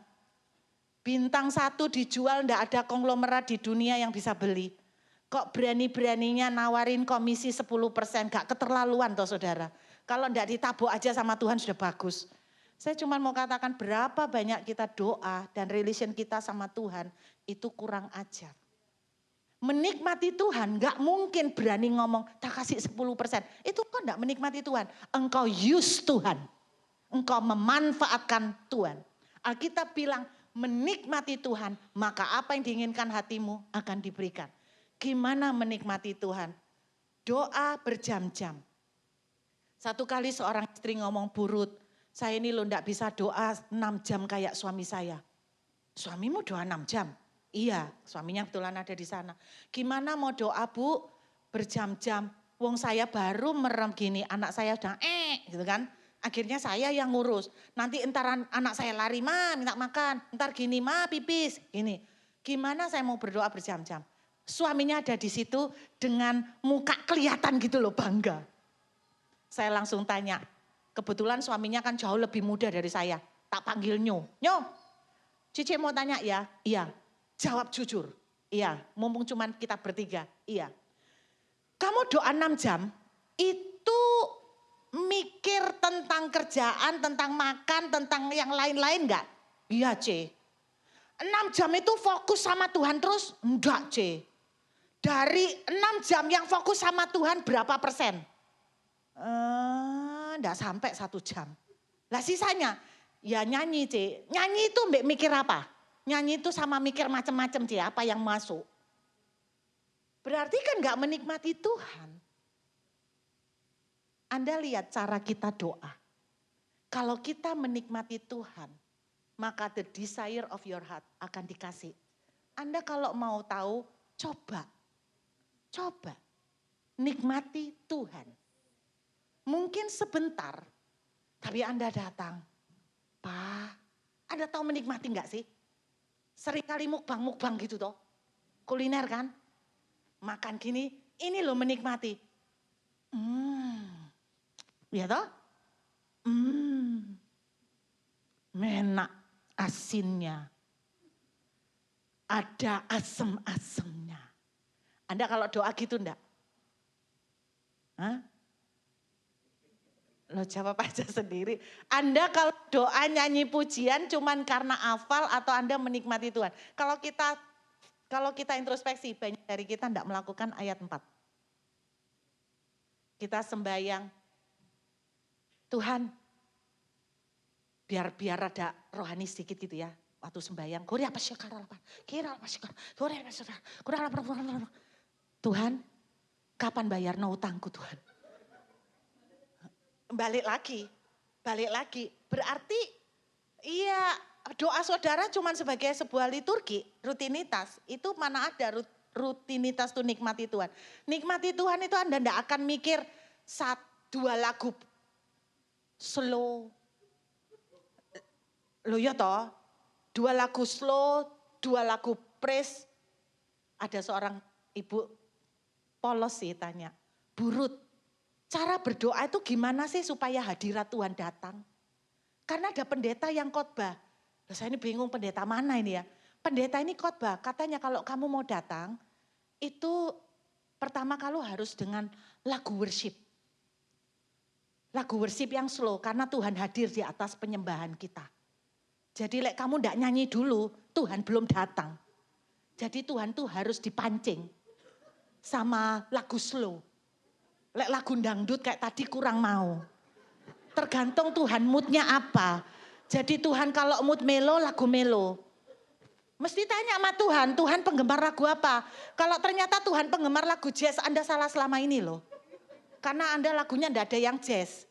Bintang 1 dijual enggak ada konglomerat di dunia yang bisa beli. Kok berani-beraninya nawarin komisi 10%, enggak keterlaluan toh saudara. Kalau enggak ditabuk aja sama Tuhan sudah bagus. Saya cuma mau katakan berapa banyak kita doa dan relation kita sama Tuhan itu kurang ajar. Menikmati Tuhan gak mungkin berani ngomong tak kasih 10%. Itu kok gak menikmati Tuhan. Engkau use Tuhan. Engkau memanfaatkan Tuhan. Alkitab bilang menikmati Tuhan maka apa yang diinginkan hatimu akan diberikan. Gimana menikmati Tuhan? Doa berjam-jam. Satu kali seorang istri ngomong Burut. Saya ini loh enggak bisa doa 6 jam kayak suami saya. Suamimu doa 6 jam? Iya, suaminya kebetulan ada di sana. Gimana mau doa Bu? Berjam-jam. Wong saya baru merem gini, anak saya udah gitu kan. Akhirnya saya yang ngurus. Nanti entar anak saya lari, Ma minta makan. Entar gini, Ma pipis. Gini, gimana saya mau berdoa berjam-jam? Suaminya ada di situ dengan muka kelihatan gitu loh bangga. Saya langsung tanya. Kebetulan suaminya kan jauh lebih muda dari saya. Tak panggil Nyo. Nyo, Cici mau tanya ya? Iya. Jawab jujur. Iya. Mumpung cuman kita bertiga. Iya. Kamu doa 6 jam, itu mikir tentang kerjaan, tentang makan, tentang yang lain-lain enggak? Iya C. 6 jam itu fokus sama Tuhan terus? Enggak C. Dari 6 jam yang fokus sama Tuhan berapa persen? Enggak sampai 1 jam. Lah sisanya ya nyanyi C. Nyanyi itu mbak mikir apa? Nyanyi itu sama mikir macam-macam C. Apa yang masuk? Berarti kan enggak menikmati Tuhan. Anda lihat cara kita doa. Kalau kita menikmati Tuhan, maka the desire of your heart akan dikasih. Anda kalau mau tahu, coba. Nikmati Tuhan. Mungkin sebentar, tapi Anda datang. Pak, Anda tahu menikmati enggak sih? Seringkali mukbang gitu toh. Kuliner kan? Makan gini, ini loh menikmati. Ya toh? Enak asinnya. Ada asem-asemnya. Anda kalau doa gitu enggak? Hah? Lo jawab aja sendiri. Anda kalau doa nyanyi pujian cuman karena hafal atau Anda menikmati Tuhan. Kalau kita introspeksi, banyak dari kita enggak melakukan ayat 4. Kita sembahyang, Tuhan biar ada rohani sedikit gitu ya. Waktu sembahyang, Tuhan, kapan bayar utangku Tuhan? Balik lagi. Berarti iya doa saudara cuma sebagai sebuah liturgi, rutinitas. Itu mana ada rutinitas tuh nikmati Tuhan. Nikmati Tuhan itu Anda tidak akan mikir 2 lagu slow. Loh ya toh, 2 lagu slow, 2 lagu praise. Ada seorang ibu polos sih tanya, Burut, cara berdoa itu gimana sih supaya hadirat Tuhan datang? Karena ada pendeta yang khotbah. Loh, saya ini bingung pendeta mana ini ya. Pendeta ini khotbah, katanya kalau kamu mau datang, itu pertama kali harus dengan lagu worship. Lagu worship yang slow, karena Tuhan hadir di atas penyembahan kita. Jadi kamu tidak nyanyi dulu, Tuhan belum datang. Jadi Tuhan tuh harus dipancing sama lagu slow. Lagu dangdut kayak tadi kurang mau. Tergantung Tuhan moodnya apa. Jadi Tuhan kalau mood melo, lagu melo. Mesti tanya sama Tuhan, Tuhan penggemar lagu apa? Kalau ternyata Tuhan penggemar lagu jazz, Anda salah selama ini loh. Karena Anda lagunya tidak ada yang jazz.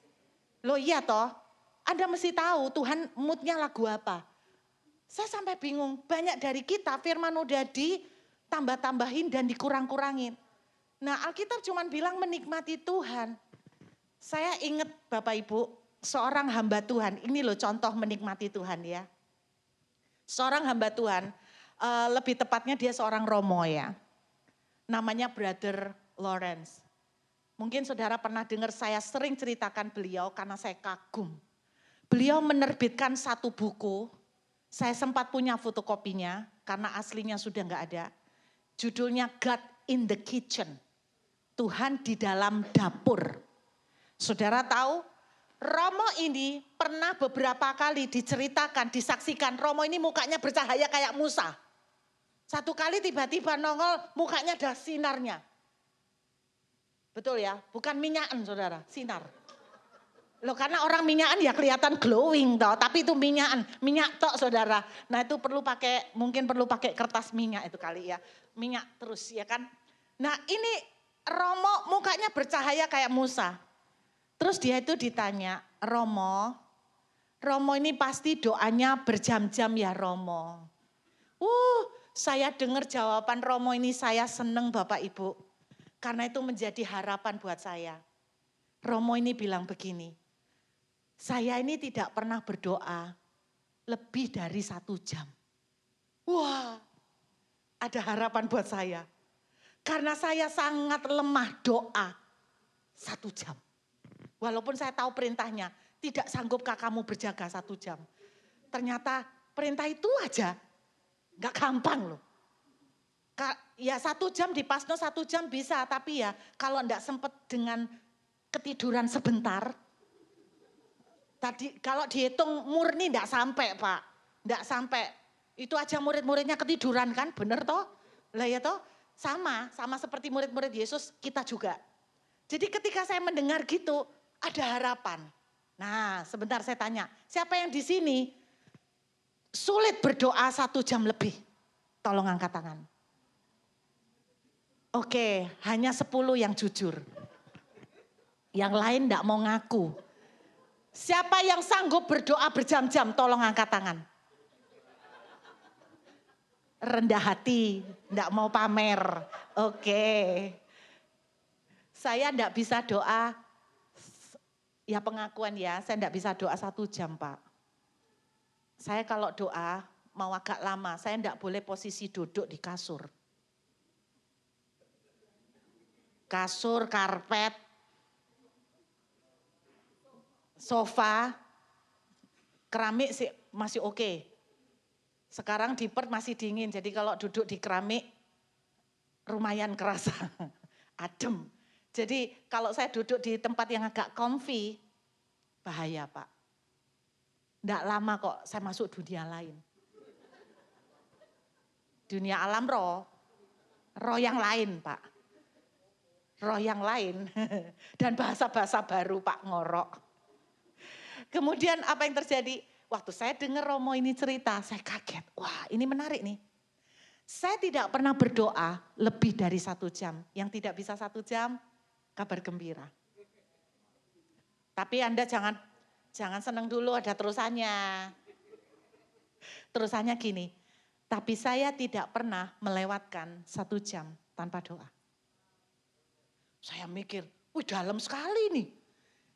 Loh iya toh, Anda mesti tahu Tuhan moodnya lagu apa. Saya sampai bingung, banyak dari kita firman udah ditambah-tambahin dan dikurang-kurangin. Nah Alkitab cuma bilang menikmati Tuhan. Saya ingat Bapak Ibu, seorang hamba Tuhan, ini loh contoh menikmati Tuhan ya. Seorang hamba Tuhan, lebih tepatnya dia seorang romo ya. Namanya Brother Lawrence. Mungkin saudara pernah dengar saya sering ceritakan beliau karena saya kagum. Beliau menerbitkan 1 buku. Saya sempat punya fotokopinya karena aslinya sudah enggak ada. Judulnya God in the Kitchen. Tuhan di dalam dapur. Saudara tahu, Romo ini pernah beberapa kali diceritakan, disaksikan. Romo ini mukanya bercahaya kayak Musa. Satu kali tiba-tiba nongol mukanya ada sinarnya. Betul ya, bukan minyakan saudara, sinar. Loh karena orang minyakan ya kelihatan glowing toh, tapi itu minyak tok saudara. Nah itu mungkin perlu pakai kertas minyak itu kali ya. Minyak terus ya kan. Nah ini Romo mukanya bercahaya kayak Musa. Terus dia itu ditanya, Romo ini pasti doanya berjam-jam ya Romo. Saya dengar jawaban Romo ini saya seneng Bapak Ibu. Karena itu menjadi harapan buat saya. Romo ini bilang begini, saya ini tidak pernah berdoa lebih dari 1 jam. Wah, ada harapan buat saya. Karena saya sangat lemah doa 1 jam. Walaupun saya tahu perintahnya, tidak sanggupkah kamu berjaga 1 jam. Ternyata perintah itu aja, gak gampang loh. Ya 1 jam dipasno 1 jam bisa, tapi ya kalau enggak sempat dengan ketiduran sebentar, tadi kalau dihitung murni enggak sampai Pak, enggak sampai. Itu aja murid-muridnya ketiduran kan, bener toh? Lah ya toh, sama seperti murid-murid Yesus kita juga. Jadi ketika saya mendengar gitu, ada harapan. Nah sebentar saya tanya, siapa yang di sini sulit berdoa 1 jam lebih? Tolong angkat tangan. Oke, hanya 10 yang jujur. Yang lain enggak mau ngaku. Siapa yang sanggup berdoa berjam-jam? Tolong angkat tangan. Rendah hati, enggak mau pamer. Oke. Saya enggak bisa doa, ya pengakuan ya, saya enggak bisa doa 1 jam Pak. Saya kalau doa mau agak lama, saya enggak boleh posisi duduk di kasur. kasur, karpet, sofa, keramik sih masih oke. Sekarang di Perth masih dingin, jadi kalau duduk di keramik lumayan kerasa, adem. Jadi kalau saya duduk di tempat yang agak comfy, bahaya Pak. Nggak lama kok saya masuk dunia lain. Dunia alam roh yang lain Pak. Roh yang lain dan bahasa-bahasa baru Pak ngorok. Kemudian apa yang terjadi? Waktu saya dengar Romo ini cerita, saya kaget. Wah ini menarik nih. Saya tidak pernah berdoa lebih dari 1 jam. Yang tidak bisa 1 jam, kabar gembira. Tapi Anda jangan senang dulu, ada terusannya. Terusannya gini, tapi saya tidak pernah melewatkan 1 jam tanpa doa. Saya mikir, wih dalam sekali nih.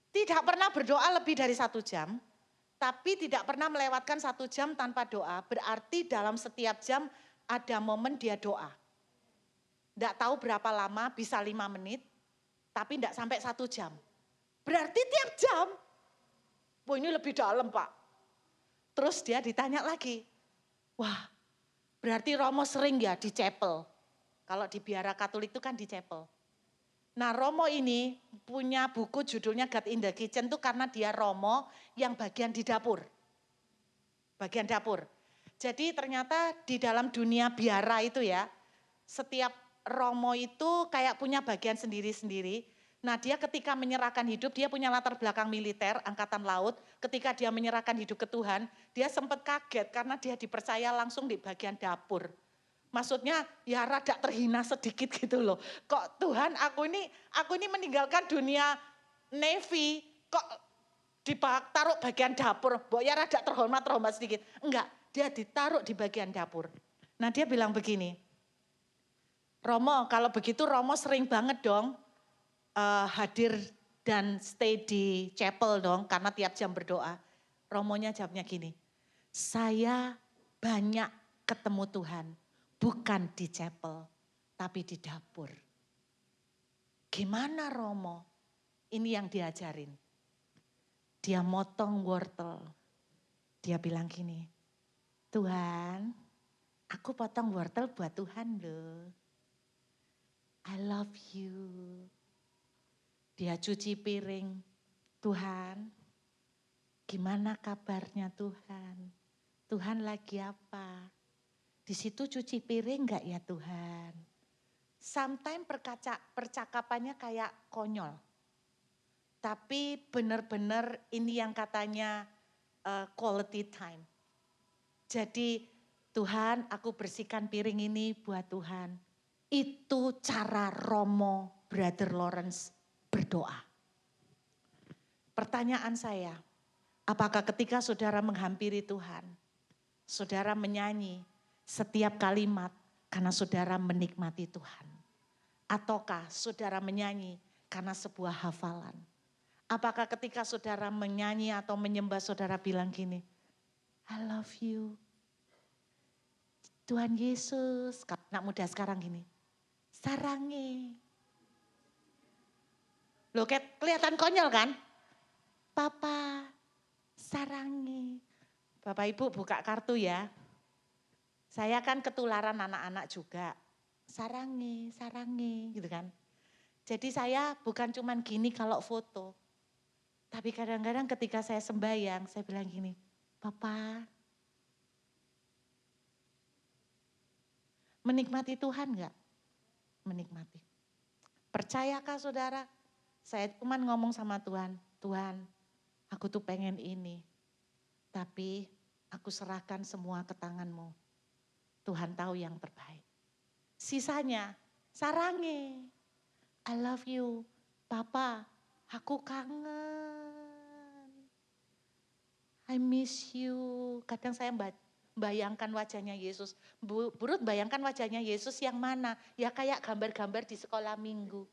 Tidak pernah berdoa lebih dari 1 jam, tapi tidak pernah melewatkan 1 jam tanpa doa. Berarti dalam setiap jam ada momen dia doa. Tidak tahu berapa lama, bisa 5 menit, tapi tidak sampai 1 jam. Berarti tiap jam. Wah ini lebih dalam Pak. Terus dia ditanya lagi, wah berarti Romo sering ya di chapel. Kalau di biara Katolik itu kan di chapel. Nah Romo ini punya buku judulnya God in the Kitchen itu karena dia Romo yang bagian di dapur. Bagian dapur. Jadi ternyata di dalam dunia biara itu ya, setiap Romo itu kayak punya bagian sendiri-sendiri. Nah dia ketika menyerahkan hidup, dia punya latar belakang militer, angkatan laut. Ketika dia menyerahkan hidup ke Tuhan, dia sempat kaget karena dia dipercaya langsung di bagian dapur. Maksudnya ya rada terhina sedikit gitu loh. Kok Tuhan aku ini meninggalkan dunia Navy, kok ditaruh bagian dapur. Mbok ya rada terhormat sedikit. Enggak, dia ditaruh di bagian dapur. Nah dia bilang begini, Romo kalau begitu Romo sering banget dong hadir dan stay di chapel dong karena tiap jam berdoa. Romonya jawabnya gini, saya banyak ketemu Tuhan bukan di chapel tapi di dapur. Gimana Romo? Ini yang diajarin. Dia motong wortel. Dia bilang gini, Tuhan, aku potong wortel buat Tuhan loh. I love you. Dia cuci piring. Tuhan, gimana kabarnya Tuhan? Tuhan lagi apa? Di situ cuci piring enggak ya Tuhan? Sometimes percakapannya kayak konyol. Tapi benar-benar ini yang katanya quality time. Jadi Tuhan aku bersihkan piring ini buat Tuhan. Itu cara Romo Brother Lawrence berdoa. Pertanyaan saya, apakah ketika saudara menghampiri Tuhan, saudara menyanyi setiap kalimat karena saudara menikmati Tuhan? Ataukah saudara menyanyi karena sebuah hafalan? Apakah ketika saudara menyanyi atau menyembah saudara bilang gini, I love you. Tuhan Yesus, anak muda sekarang gini, sarange. Loh kelihatan konyol kan? Papa, sarange. Bapak Ibu buka kartu ya. Saya kan ketularan anak-anak juga. Sarange gitu kan. Jadi saya bukan cuman gini kalau foto. Tapi kadang-kadang ketika saya sembahyang, saya bilang gini, Papa, menikmati Tuhan enggak? Menikmati. Percayakah saudara? Saya cuma ngomong sama Tuhan, Tuhan aku tuh pengen ini. Tapi aku serahkan semua ke tangan-Mu. Tuhan tahu yang terbaik. Sisanya, sarange. I love you. Papa, aku kangen. I miss you. Kadang saya bayangkan wajahnya Yesus. Burut bayangkan wajahnya Yesus yang mana? Ya kayak gambar-gambar di sekolah minggu.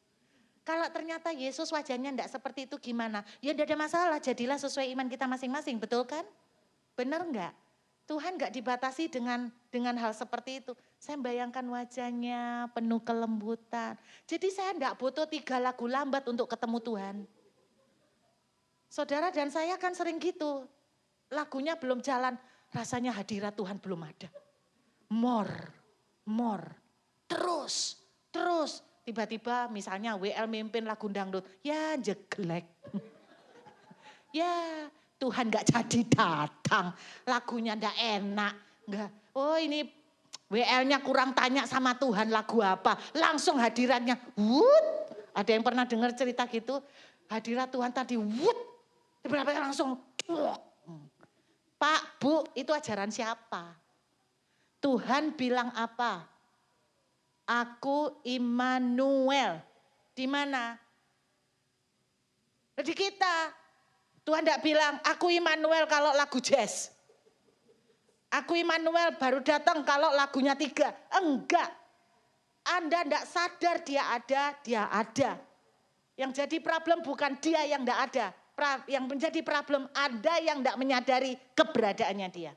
Kalau ternyata Yesus wajahnya enggak seperti itu gimana? Ya enggak ada masalah, jadilah sesuai iman kita masing-masing, betul kan? Benar enggak? Tuhan enggak dibatasi dengan hal seperti itu. Saya bayangkan wajahnya penuh kelembutan. Jadi saya enggak butuh 3 lagu lambat untuk ketemu Tuhan. Saudara dan saya kan sering gitu. Lagunya belum jalan, rasanya hadirat Tuhan belum ada. More. Terus. Tiba-tiba misalnya WL mimpin lagu dangdut, ya jeglek. Ya Tuhan gak jadi datang, lagunya gak enak. Enggak. Oh ini WL-nya kurang tanya sama Tuhan lagu apa. Langsung hadiratnya, wut. Ada yang pernah dengar cerita gitu? Hadirat Tuhan tadi, wut. Tiba-tiba langsung, Pak, Bu, itu ajaran siapa? Tuhan bilang apa? Aku Immanuel. Di mana? Di kita. Tuhan tidak bilang, aku Immanuel kalau lagu jazz. Aku Immanuel baru datang kalau lagunya 3. Enggak. Anda tidak sadar dia ada. Yang jadi problem bukan dia yang tidak ada. Yang menjadi problem Anda yang tidak menyadari keberadaannya dia.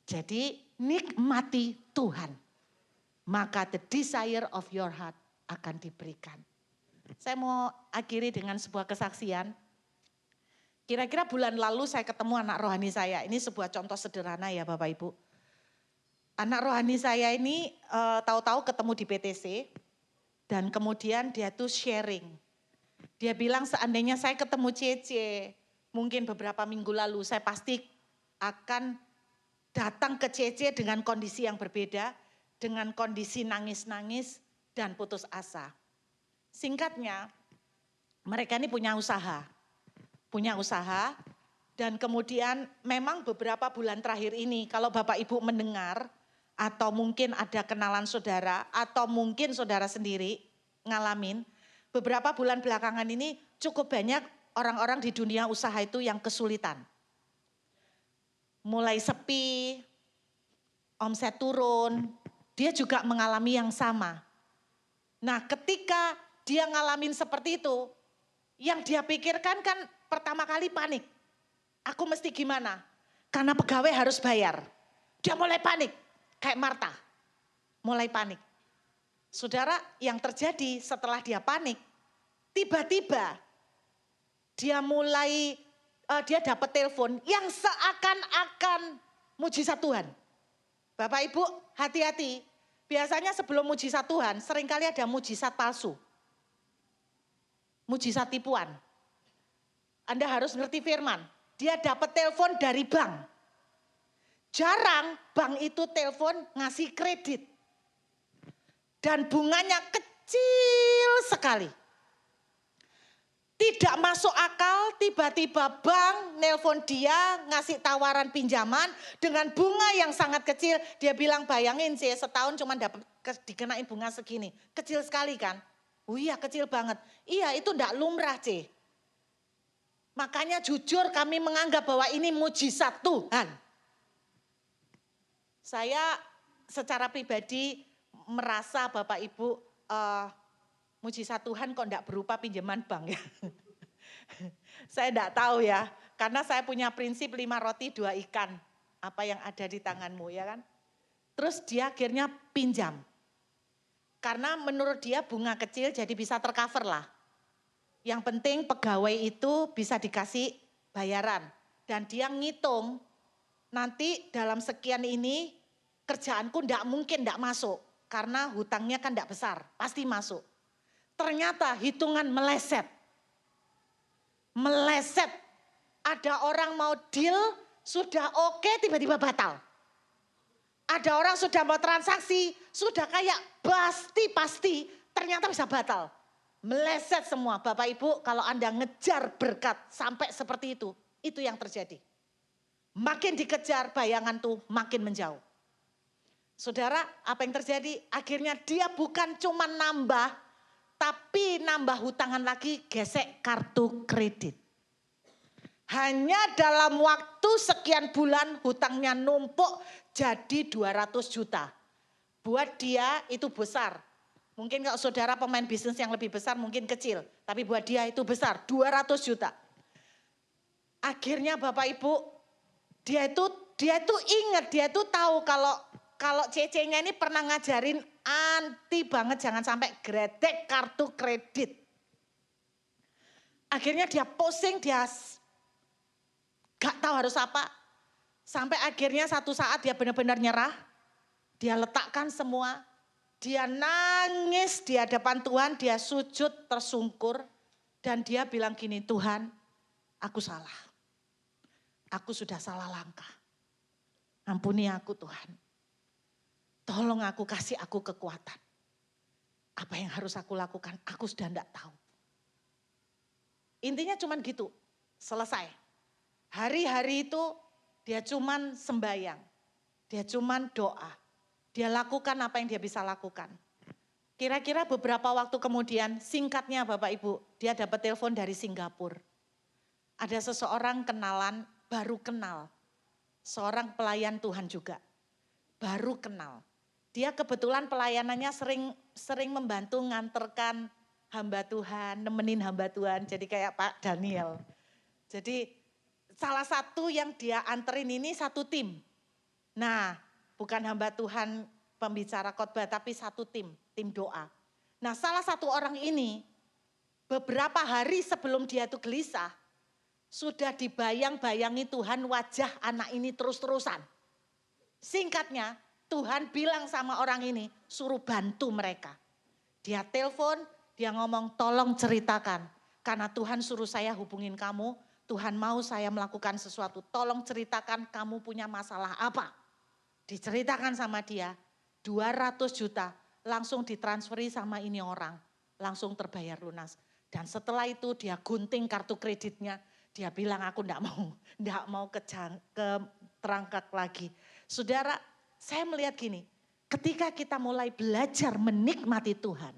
Jadi nikmati Tuhan. Maka the desire of your heart akan diberikan. Saya mau akhiri dengan sebuah kesaksian. Kira-kira bulan lalu saya ketemu anak rohani saya. Ini sebuah contoh sederhana ya Bapak Ibu. Anak rohani saya ini tahu-tahu ketemu di PTC. Dan kemudian dia tuh sharing. Dia bilang seandainya saya ketemu Cece. Mungkin beberapa minggu lalu saya pasti akan datang ke Cece dengan kondisi yang berbeda. Dengan kondisi nangis-nangis dan putus asa. Singkatnya mereka ini punya usaha dan kemudian memang beberapa bulan terakhir ini kalau Bapak Ibu mendengar atau mungkin ada kenalan saudara atau mungkin saudara sendiri ngalamin beberapa bulan belakangan ini cukup banyak orang-orang di dunia usaha itu yang kesulitan. Mulai sepi, omset turun, dia juga mengalami yang sama. Nah ketika dia ngalamin seperti itu, yang dia pikirkan kan pertama kali panik. Aku mesti gimana? Karena pegawai harus bayar. Dia mulai panik. Kayak Marta. Mulai panik. Saudara, yang terjadi setelah dia panik. Tiba-tiba dia dia dapat telepon yang seakan-akan mujizat Tuhan. Bapak Ibu hati-hati. Biasanya sebelum mujizat Tuhan seringkali ada mujizat palsu. Mujizat tipuan. Anda harus ngerti firman. Dia dapat telepon dari bank. Jarang bank itu telepon ngasih kredit. Dan bunganya kecil sekali. Tidak masuk akal, tiba-tiba bank nelpon dia ngasih tawaran pinjaman dengan bunga yang sangat kecil. Dia bilang bayangin sih setahun cuma dapat dikenain bunga segini. Kecil sekali kan? Oh iya kecil banget. Iya itu enggak lumrah C. Makanya jujur kami menganggap bahwa ini mujizat Tuhan. Saya secara pribadi merasa Bapak Ibu mujizat Tuhan kok enggak berupa pinjaman bank ya. Saya enggak tahu ya. Karena saya punya prinsip 5 roti 2 ikan. Apa yang ada di tanganmu ya kan. Terus dia akhirnya pinjam. Karena menurut dia bunga kecil jadi bisa tercover lah. Yang penting pegawai itu bisa dikasih bayaran. Dan dia ngitung nanti dalam sekian ini kerjaanku enggak mungkin enggak masuk. Karena hutangnya kan enggak besar, pasti masuk. Ternyata hitungan meleset. Meleset. Ada orang mau deal sudah oke tiba-tiba batal. Ada orang sudah mau transaksi sudah kayak pasti ternyata bisa batal. Meleset semua. Bapak Ibu kalau Anda ngejar berkat sampai seperti itu yang terjadi. Makin dikejar bayangan tuh makin menjauh. Saudara apa yang terjadi? Akhirnya dia bukan cuma nambah, tapi nambah hutangan lagi gesek kartu kredit. Hanya dalam waktu sekian bulan hutangnya numpuk jadi 200 juta. Buat dia itu besar. Mungkin kalau saudara pemain bisnis yang lebih besar mungkin kecil. Tapi buat dia itu besar, 200 juta. Akhirnya Bapak Ibu, dia itu ingat, dia itu tahu kalau kalau Cece-nya ini pernah ngajarin anti banget jangan sampai gredek kartu kredit. Akhirnya dia pusing, dia gak tahu harus apa. Sampai akhirnya satu saat dia benar-benar nyerah. Dia letakkan semua. Dia nangis di hadapan Tuhan, dia sujud tersungkur. Dan dia bilang gini, Tuhan aku salah. Aku sudah salah langkah. Ampuni aku Tuhan. Tolong aku, kasih aku kekuatan. Apa yang harus aku lakukan? Aku sudah tidak tahu. Intinya cuman gitu, selesai. Hari-hari itu dia cuman sembayang. Dia cuman doa. Dia lakukan apa yang dia bisa lakukan. Kira-kira beberapa waktu kemudian, singkatnya Bapak Ibu, dia dapat telepon dari Singapura. Ada seseorang kenalan, baru kenal. Seorang pelayan Tuhan juga, baru kenal. Dia kebetulan pelayanannya sering membantu nganterkan hamba Tuhan, nemenin hamba Tuhan. Jadi kayak Pak Daniel. Jadi salah satu yang dia anterin ini satu tim. Nah, bukan hamba Tuhan pembicara khotbah, tapi satu tim doa. Nah, salah satu orang ini beberapa hari sebelum dia itu gelisah, sudah dibayang-bayangi Tuhan wajah anak ini terus-terusan. Singkatnya, Tuhan bilang sama orang ini, suruh bantu mereka. Dia telepon, dia ngomong tolong ceritakan. Karena Tuhan suruh saya hubungin kamu, Tuhan mau saya melakukan sesuatu. Tolong ceritakan kamu punya masalah apa. Diceritakan sama dia, 200 juta langsung ditransferi sama ini orang. Langsung terbayar lunas. Dan setelah itu dia gunting kartu kreditnya. Dia bilang aku enggak mau ke terangkat lagi. Saudara, saya melihat gini, ketika kita mulai belajar menikmati Tuhan.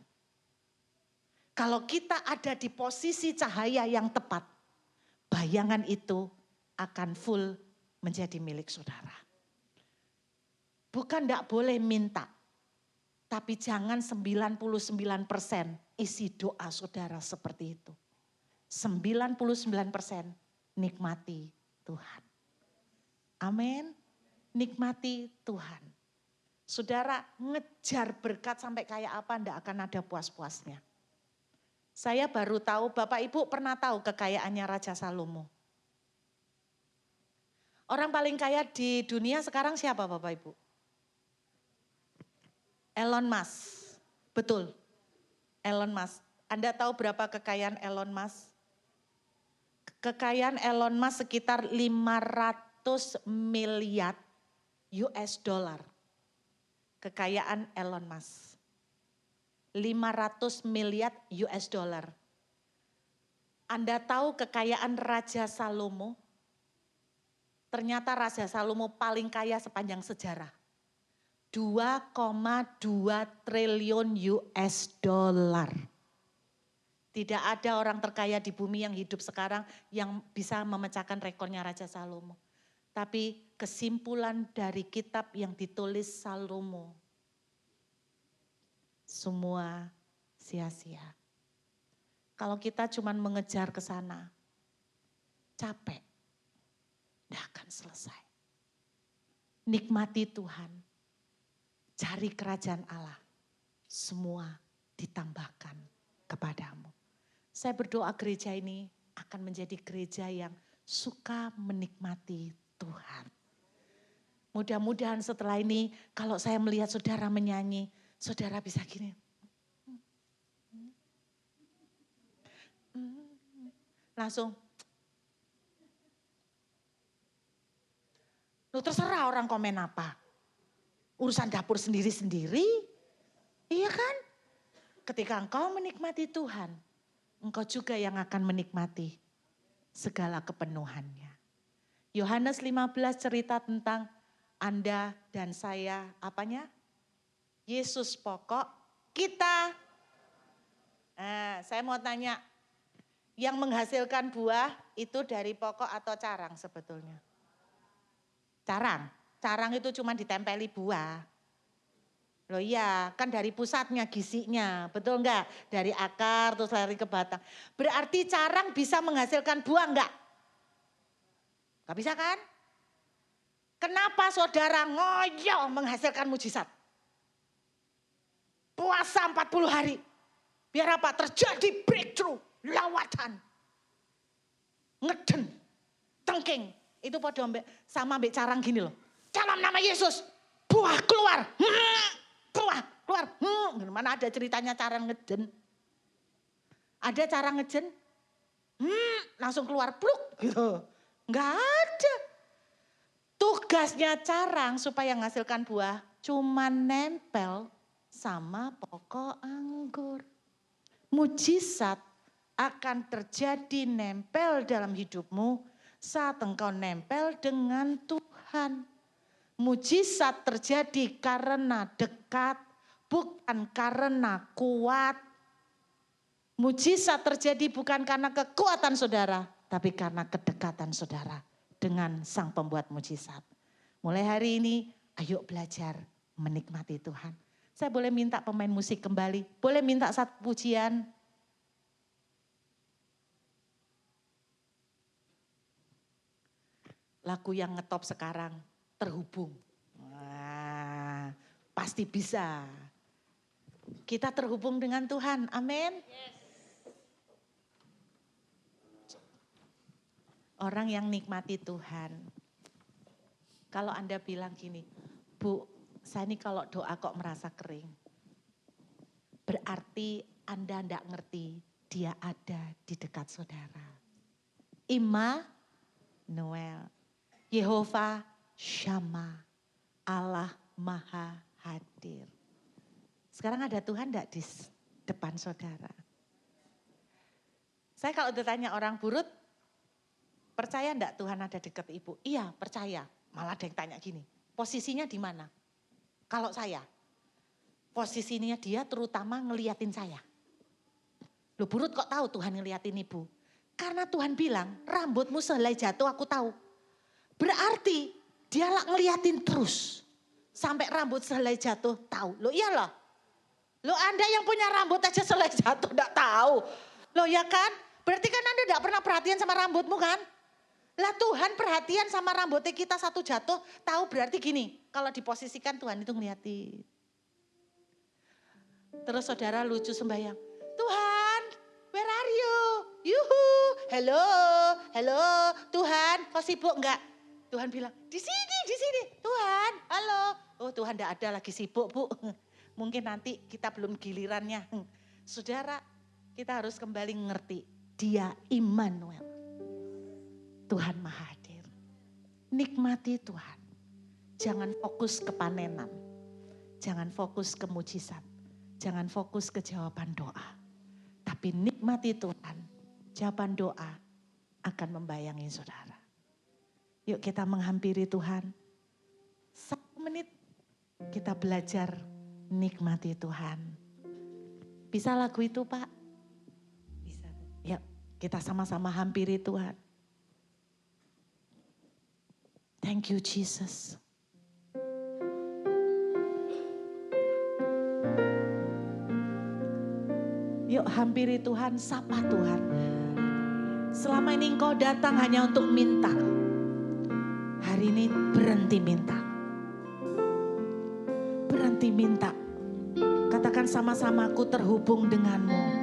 Kalau kita ada di posisi cahaya yang tepat, bayangan itu akan full menjadi milik saudara. Bukan enggak boleh minta, tapi jangan 99% isi doa saudara seperti itu. 99% nikmati Tuhan. Amin. Nikmati Tuhan. Saudara ngejar berkat sampai kayak apa enggak akan ada puas-puasnya. Saya baru tahu, Bapak Ibu pernah tahu kekayaannya Raja Salomo. Orang paling kaya di dunia sekarang siapa Bapak Ibu? Elon Musk. Betul. Elon Musk. Anda tahu berapa kekayaan Elon Musk? Kekayaan Elon Musk sekitar 500 miliar US dollar. Kekayaan Elon Musk. 500 miliar US dollar. Anda tahu kekayaan Raja Salomo? Ternyata Raja Salomo paling kaya sepanjang sejarah. 2,2 triliun US dollar. Tidak ada orang terkaya di bumi yang hidup sekarang yang bisa memecahkan rekornya Raja Salomo. Tapi kesimpulan dari kitab yang ditulis Salomo, semua sia-sia. Kalau kita cuma mengejar ke sana, capek, tidak akan selesai. Nikmati Tuhan, cari kerajaan Allah, semua ditambahkan kepadamu. Saya berdoa gereja ini akan menjadi gereja yang suka menikmati Tuhan. Mudah-mudahan setelah ini kalau saya melihat saudara menyanyi, saudara bisa gini. Langsung. Lu terserah orang komen apa. Urusan dapur sendiri-sendiri. Iya kan? Ketika engkau menikmati Tuhan, engkau juga yang akan menikmati segala kepenuhannya. Yohanes 15 cerita tentang Anda dan saya, apanya? Yesus pokok, kita. Saya mau tanya, yang menghasilkan buah itu dari pokok atau carang sebetulnya? Carang itu cuma ditempeli buah. Loh iya, kan dari pusatnya, gizinya, betul enggak? Dari akar terus lari ke batang. Berarti carang bisa menghasilkan buah enggak? Enggak bisa kan? Kenapa saudara ngoyo menghasilkan mujizat? Puasa 40 hari. Biar apa? Terjadi breakthrough, lawatan. Ngeden, tengking. Itu pada sama ambek carang gini loh. Dalam nama Yesus, buah keluar. Buah keluar. Mana ada ceritanya carang ngeden? Ada cara ngeden? Langsung keluar pluk gitu. Enggak ada. Tugasnya carang supaya menghasilkan buah cuma nempel sama pokok anggur. Mujizat akan terjadi nempel dalam hidupmu saat engkau nempel dengan Tuhan. Mujizat terjadi karena dekat, bukan karena kuat. Mujizat terjadi bukan karena kekuatan saudara, tapi karena kedekatan saudara dengan Sang Pembuat mujizat. Mulai hari ini, ayo belajar menikmati Tuhan. Saya boleh minta pemain musik kembali, boleh minta satu pujian. Lagu yang ngetop sekarang, Terhubung. Wah, pasti bisa. Kita terhubung dengan Tuhan, amin. Orang yang nikmati Tuhan. Kalau Anda bilang gini, Bu, saya ini kalau doa kok merasa kering. Berarti Anda tidak ngerti dia ada di dekat saudara. Immanuel, Yehova Shammah, Allah Maha Hadir. Sekarang ada Tuhan enggak di depan saudara? Saya kalau ditanya orang Burut, percaya enggak Tuhan ada dekat ibu? Iya, percaya. Malah ada yang tanya gini, posisinya di mana? Kalau saya, posisinya dia terutama ngeliatin saya. Loh Burut kok tahu Tuhan ngeliatin ibu? Karena Tuhan bilang, rambutmu sehelai jatuh aku tahu. Berarti dia ngeliatin terus. Sampai rambut sehelai jatuh tahu. Loh iyalah. Loh Anda yang punya rambut aja sehelai jatuh enggak tahu. Loh ya kan? Berarti kan Anda enggak pernah perhatian sama rambutmu kan? Lah Tuhan perhatian sama rambutnya kita satu jatuh, tahu berarti gini, kalau diposisikan Tuhan itu ngeliatin. Terus saudara lucu sembahyang, Tuhan, where are you? Yuhu, hello, Tuhan, kau sibuk enggak? Tuhan bilang, di sini, Tuhan, halo. Oh Tuhan enggak ada lagi sibuk Bu, mungkin nanti kita belum gilirannya. Saudara, kita harus kembali ngerti, dia Immanuel. Tuhan Maha Hadir. Nikmati Tuhan. Jangan fokus ke panenan. Jangan fokus ke mujizat. Jangan fokus ke jawaban doa. Tapi nikmati Tuhan. Jawaban doa akan membayangi saudara. Yuk kita menghampiri Tuhan. 1 menit kita belajar nikmati Tuhan. Bisa lagu itu Pak? Bisa. Yuk kita sama-sama hampiri Tuhan. Thank you Jesus. Yuk hampiri Tuhan, sapa Tuhan. Selama ini engkau datang hanya untuk minta. Hari ini berhenti minta. Berhenti minta. Katakan sama-sama, aku terhubung denganmu.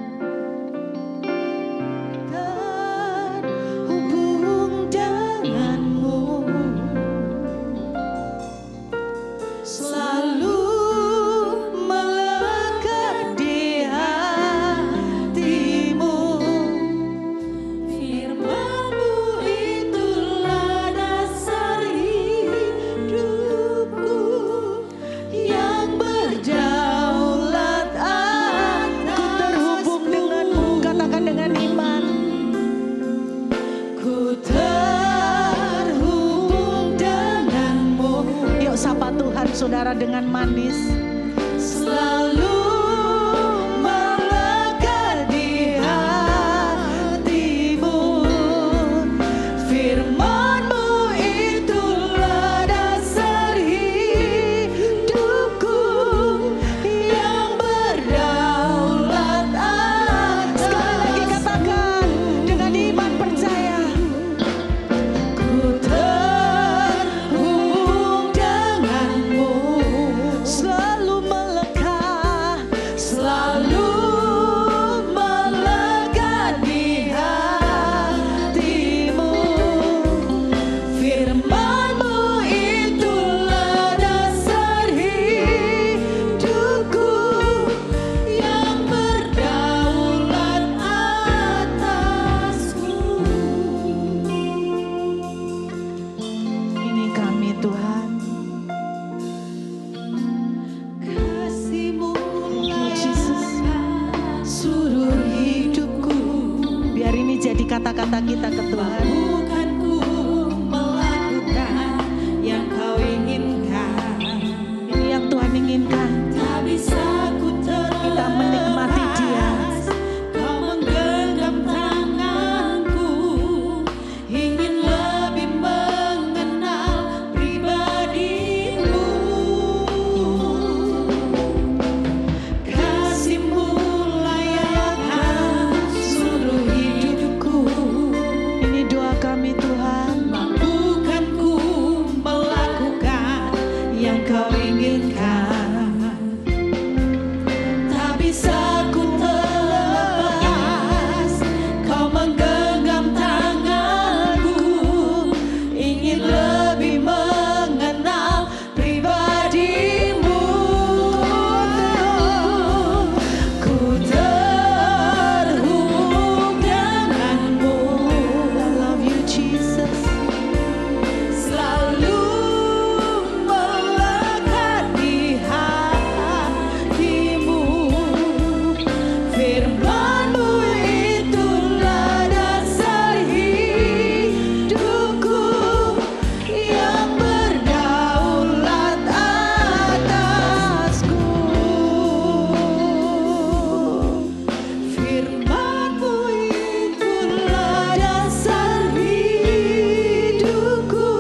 Saudara dengan manis selalu melekat di hatimu, firman-Mu itulah dasar hidupku yang berdaulat. Sekali lagi katakan dengan iman percaya, ku terhubung. menjadi kata-kata kita ke Tuhan. Bukan ku melakukan yang kau inginkan. Ini yang Tuhan inginkan. Tak bisa ku Kita menikmati Dia. Kau menggenggam tanganku, ingin lebih mengenal pribadimu. Kasih-Mu layakkan seluruh hidupku. Ini doa kami Tuhan. Mampukan ku melakukan yang kau inginkan. Tak bisa ku terlepas, kau menggenggam tanganku, ingin lebih mengenal pribadimu. Ku terhubung denganmu. I love you Jesus. Selalu melekat di hatimu. Firman-Mu itulah dasar hidupku, yang berdaulat atasku. Firman-Mu itulah dasar hidupku,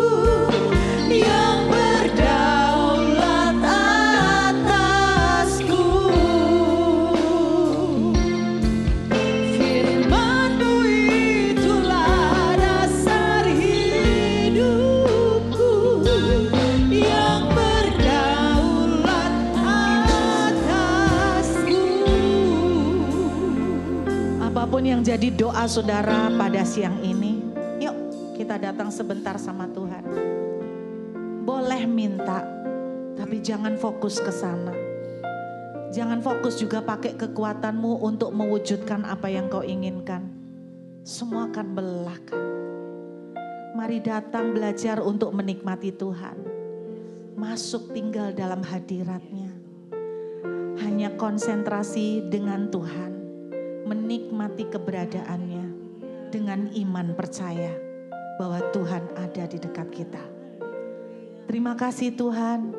yang berdaulat atasku. Firman-Mu itulah dasar hidupku, yang berdaulat atasku. Apapun yang jadi doa saudara pada siang ini, yuk kita datang sebentar sama Tuhan. Boleh minta, tapi jangan fokus ke sana. Jangan fokus juga pakai kekuatanmu untuk mewujudkan apa yang kau inginkan. Semua akan belaka. Mari datang belajar untuk menikmati Tuhan. Masuk tinggal dalam hadirat-Nya. Hanya konsentrasi dengan Tuhan. Menikmati keberadaannya dengan iman percaya bahwa Tuhan ada di dekat kita. Terima kasih Tuhan,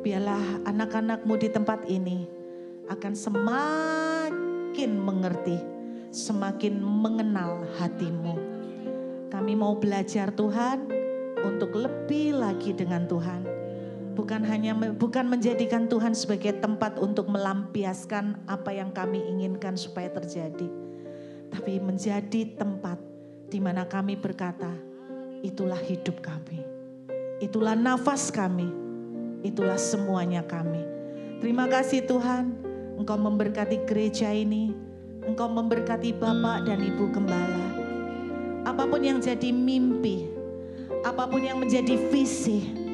biarlah anak-anak-Mu di tempat ini akan semakin mengerti, semakin mengenal hati-Mu. Kami mau belajar Tuhan untuk lebih lagi dengan Tuhan. Bukan menjadikan Tuhan sebagai tempat untuk melampiaskan apa yang kami inginkan supaya terjadi. Tapi menjadi tempat di mana kami berkata, itulah hidup kami. Itulah nafas kami. Itulah semuanya kami. Terima kasih Tuhan, Engkau memberkati gereja ini. Engkau memberkati Bapak dan Ibu Gembala. Apapun yang jadi mimpi, apapun yang menjadi visi,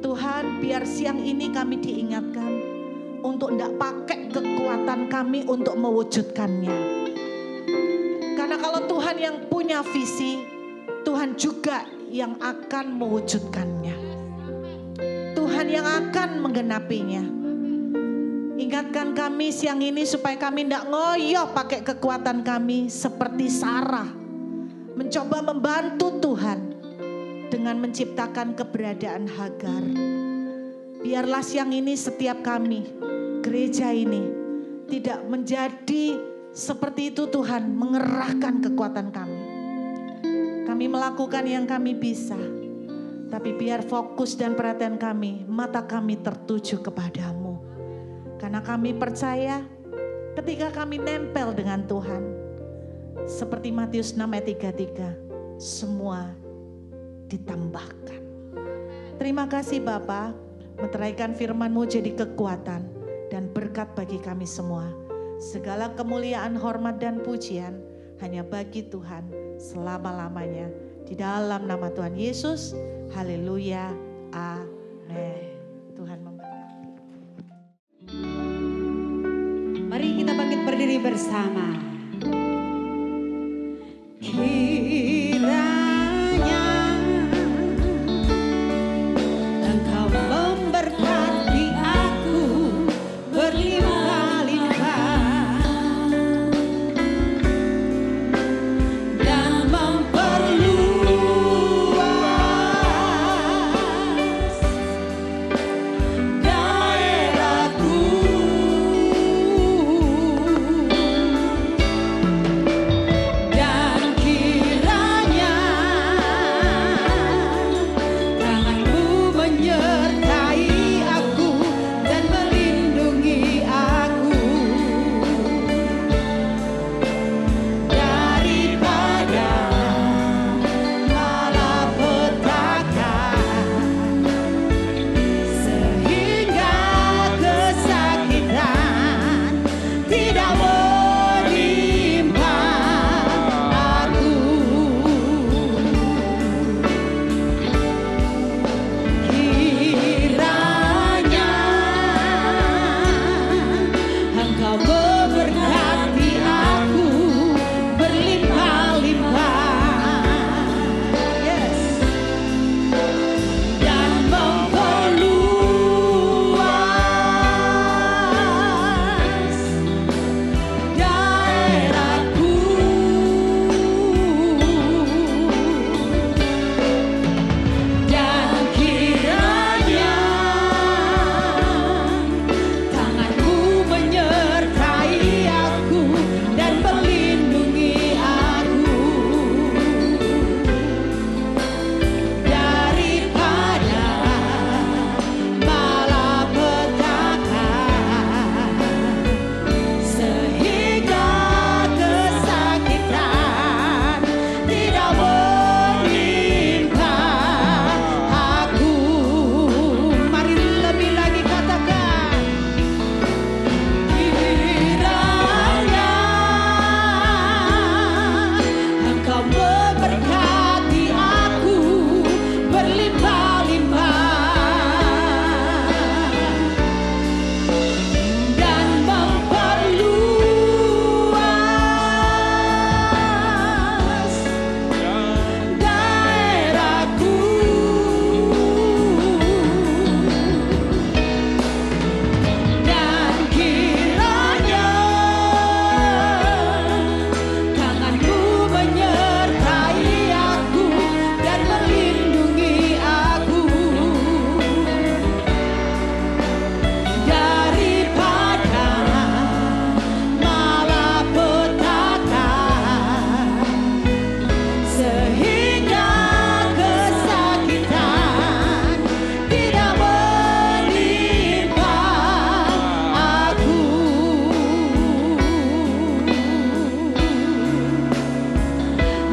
Tuhan, biar siang ini kami diingatkan untuk tidak pakai kekuatan kami untuk mewujudkannya. Karena kalau Tuhan yang punya visi, Tuhan juga yang akan mewujudkannya. Tuhan yang akan menggenapinya. Ingatkan kami siang ini supaya kami tidak ngoyo pakai kekuatan kami seperti Sarah. Mencoba membantu Tuhan dengan menciptakan keberadaan Hagar. Biarlah siang ini setiap kami, gereja ini, tidak menjadi seperti itu Tuhan, mengerahkan kekuatan kami. Kami melakukan yang kami bisa, tapi biar fokus dan perhatian kami, mata kami tertuju kepadamu. Karena kami percaya ketika kami nempel dengan Tuhan, seperti Matius 6 ayat 33, semua ditambahkan. Terima kasih Bapa, meteraikan firman-Mu jadi kekuatan dan berkat bagi kami semua. Segala kemuliaan, hormat dan pujian hanya bagi Tuhan selama-lamanya. Di dalam nama Tuhan Yesus, haleluya, amin. Tuhan memberkati. Mari kita bangkit berdiri bersama. Kiranya Engkau memberkati aku berlimpah-limpah.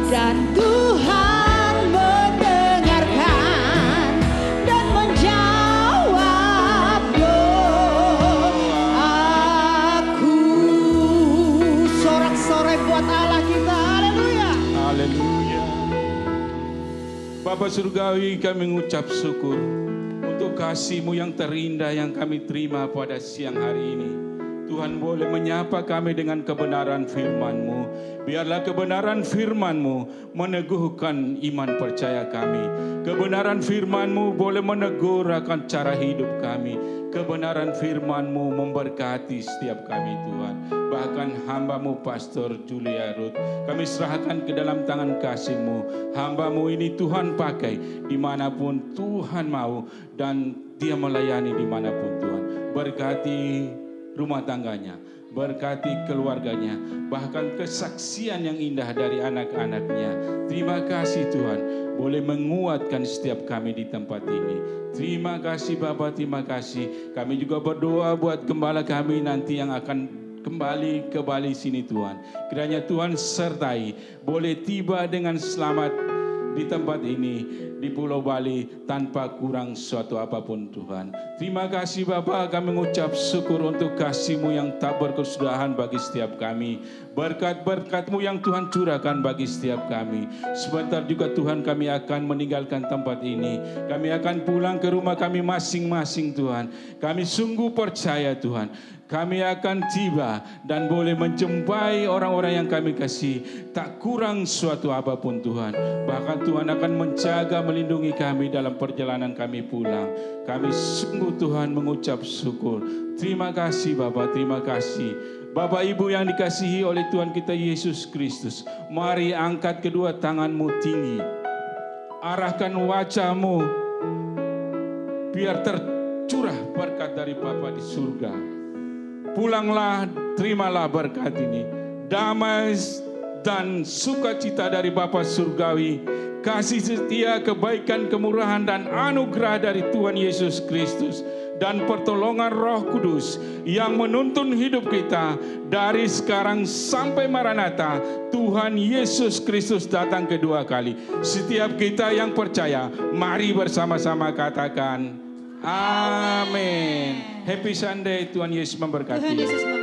Dan Tuhan mendengarkan dan menjawab doaku. Sorak-sorai buat Allah kita. Haleluya. Haleluya. Bapa Surgawi, kami mengucap syukur untuk kasih-Mu yang terindah yang kami terima pada siang hari ini. Tuhan boleh menyapa kami dengan kebenaran firman-Mu. Biarlah kebenaran firman-Mu meneguhkan iman percaya kami. Kebenaran firman-Mu boleh menegur akan cara hidup kami. Kebenaran firman-Mu memberkati setiap kami Tuhan. Bahkan hamba-Mu Pastor Julia Ruth, kami serahkan ke dalam tangan kasih-Mu. Hamba-Mu ini Tuhan pakai dimanapun Tuhan mau, dan dia melayani dimanapun Tuhan. Berkati rumah tangganya, berkati keluarganya, bahkan kesaksian yang indah dari anak-anaknya. Terima kasih Tuhan, boleh menguatkan setiap kami di tempat ini. Terima kasih Bapa, terima kasih. Kami juga berdoa buat gembala kami nanti yang akan kembali ke Bali sini Tuhan. Kiranya Tuhan sertai, boleh tiba dengan selamat di tempat ini, di Pulau Bali, tanpa kurang suatu apapun Tuhan. Terima kasih Bapa, kami mengucap syukur untuk kasih-Mu yang tak berkesudahan bagi setiap kami. Berkat-berkat-Mu yang Tuhan curahkan bagi setiap kami. Sebentar juga Tuhan kami akan meninggalkan tempat ini. Kami akan pulang ke rumah kami masing-masing Tuhan. Kami sungguh percaya Tuhan, kami akan tiba dan boleh menjumpai orang-orang yang kami kasih. Tak kurang suatu apapun Tuhan. Bahkan Tuhan akan menjaga, melindungi kami dalam perjalanan kami pulang. Kami sungguh Tuhan mengucap syukur. Terima kasih Bapa, terima kasih. Bapak Ibu yang dikasihi oleh Tuhan kita Yesus Kristus, mari angkat kedua tanganmu tinggi. Arahkan wajahmu, biar tercurah berkat dari Bapa di surga. Pulanglah, terimalah berkat ini. Damai dan sukacita dari Bapa Surgawi, kasih setia, kebaikan, kemurahan, dan anugerah dari Tuhan Yesus Kristus, dan pertolongan Roh Kudus yang menuntun hidup kita dari sekarang sampai Maranatha, Tuhan Yesus Kristus datang kedua kali. Setiap kita yang percaya, mari bersama-sama katakan, amin. Happy Sunday, Tuhan Yesus memberkati. Tuhan Yesus memberkati.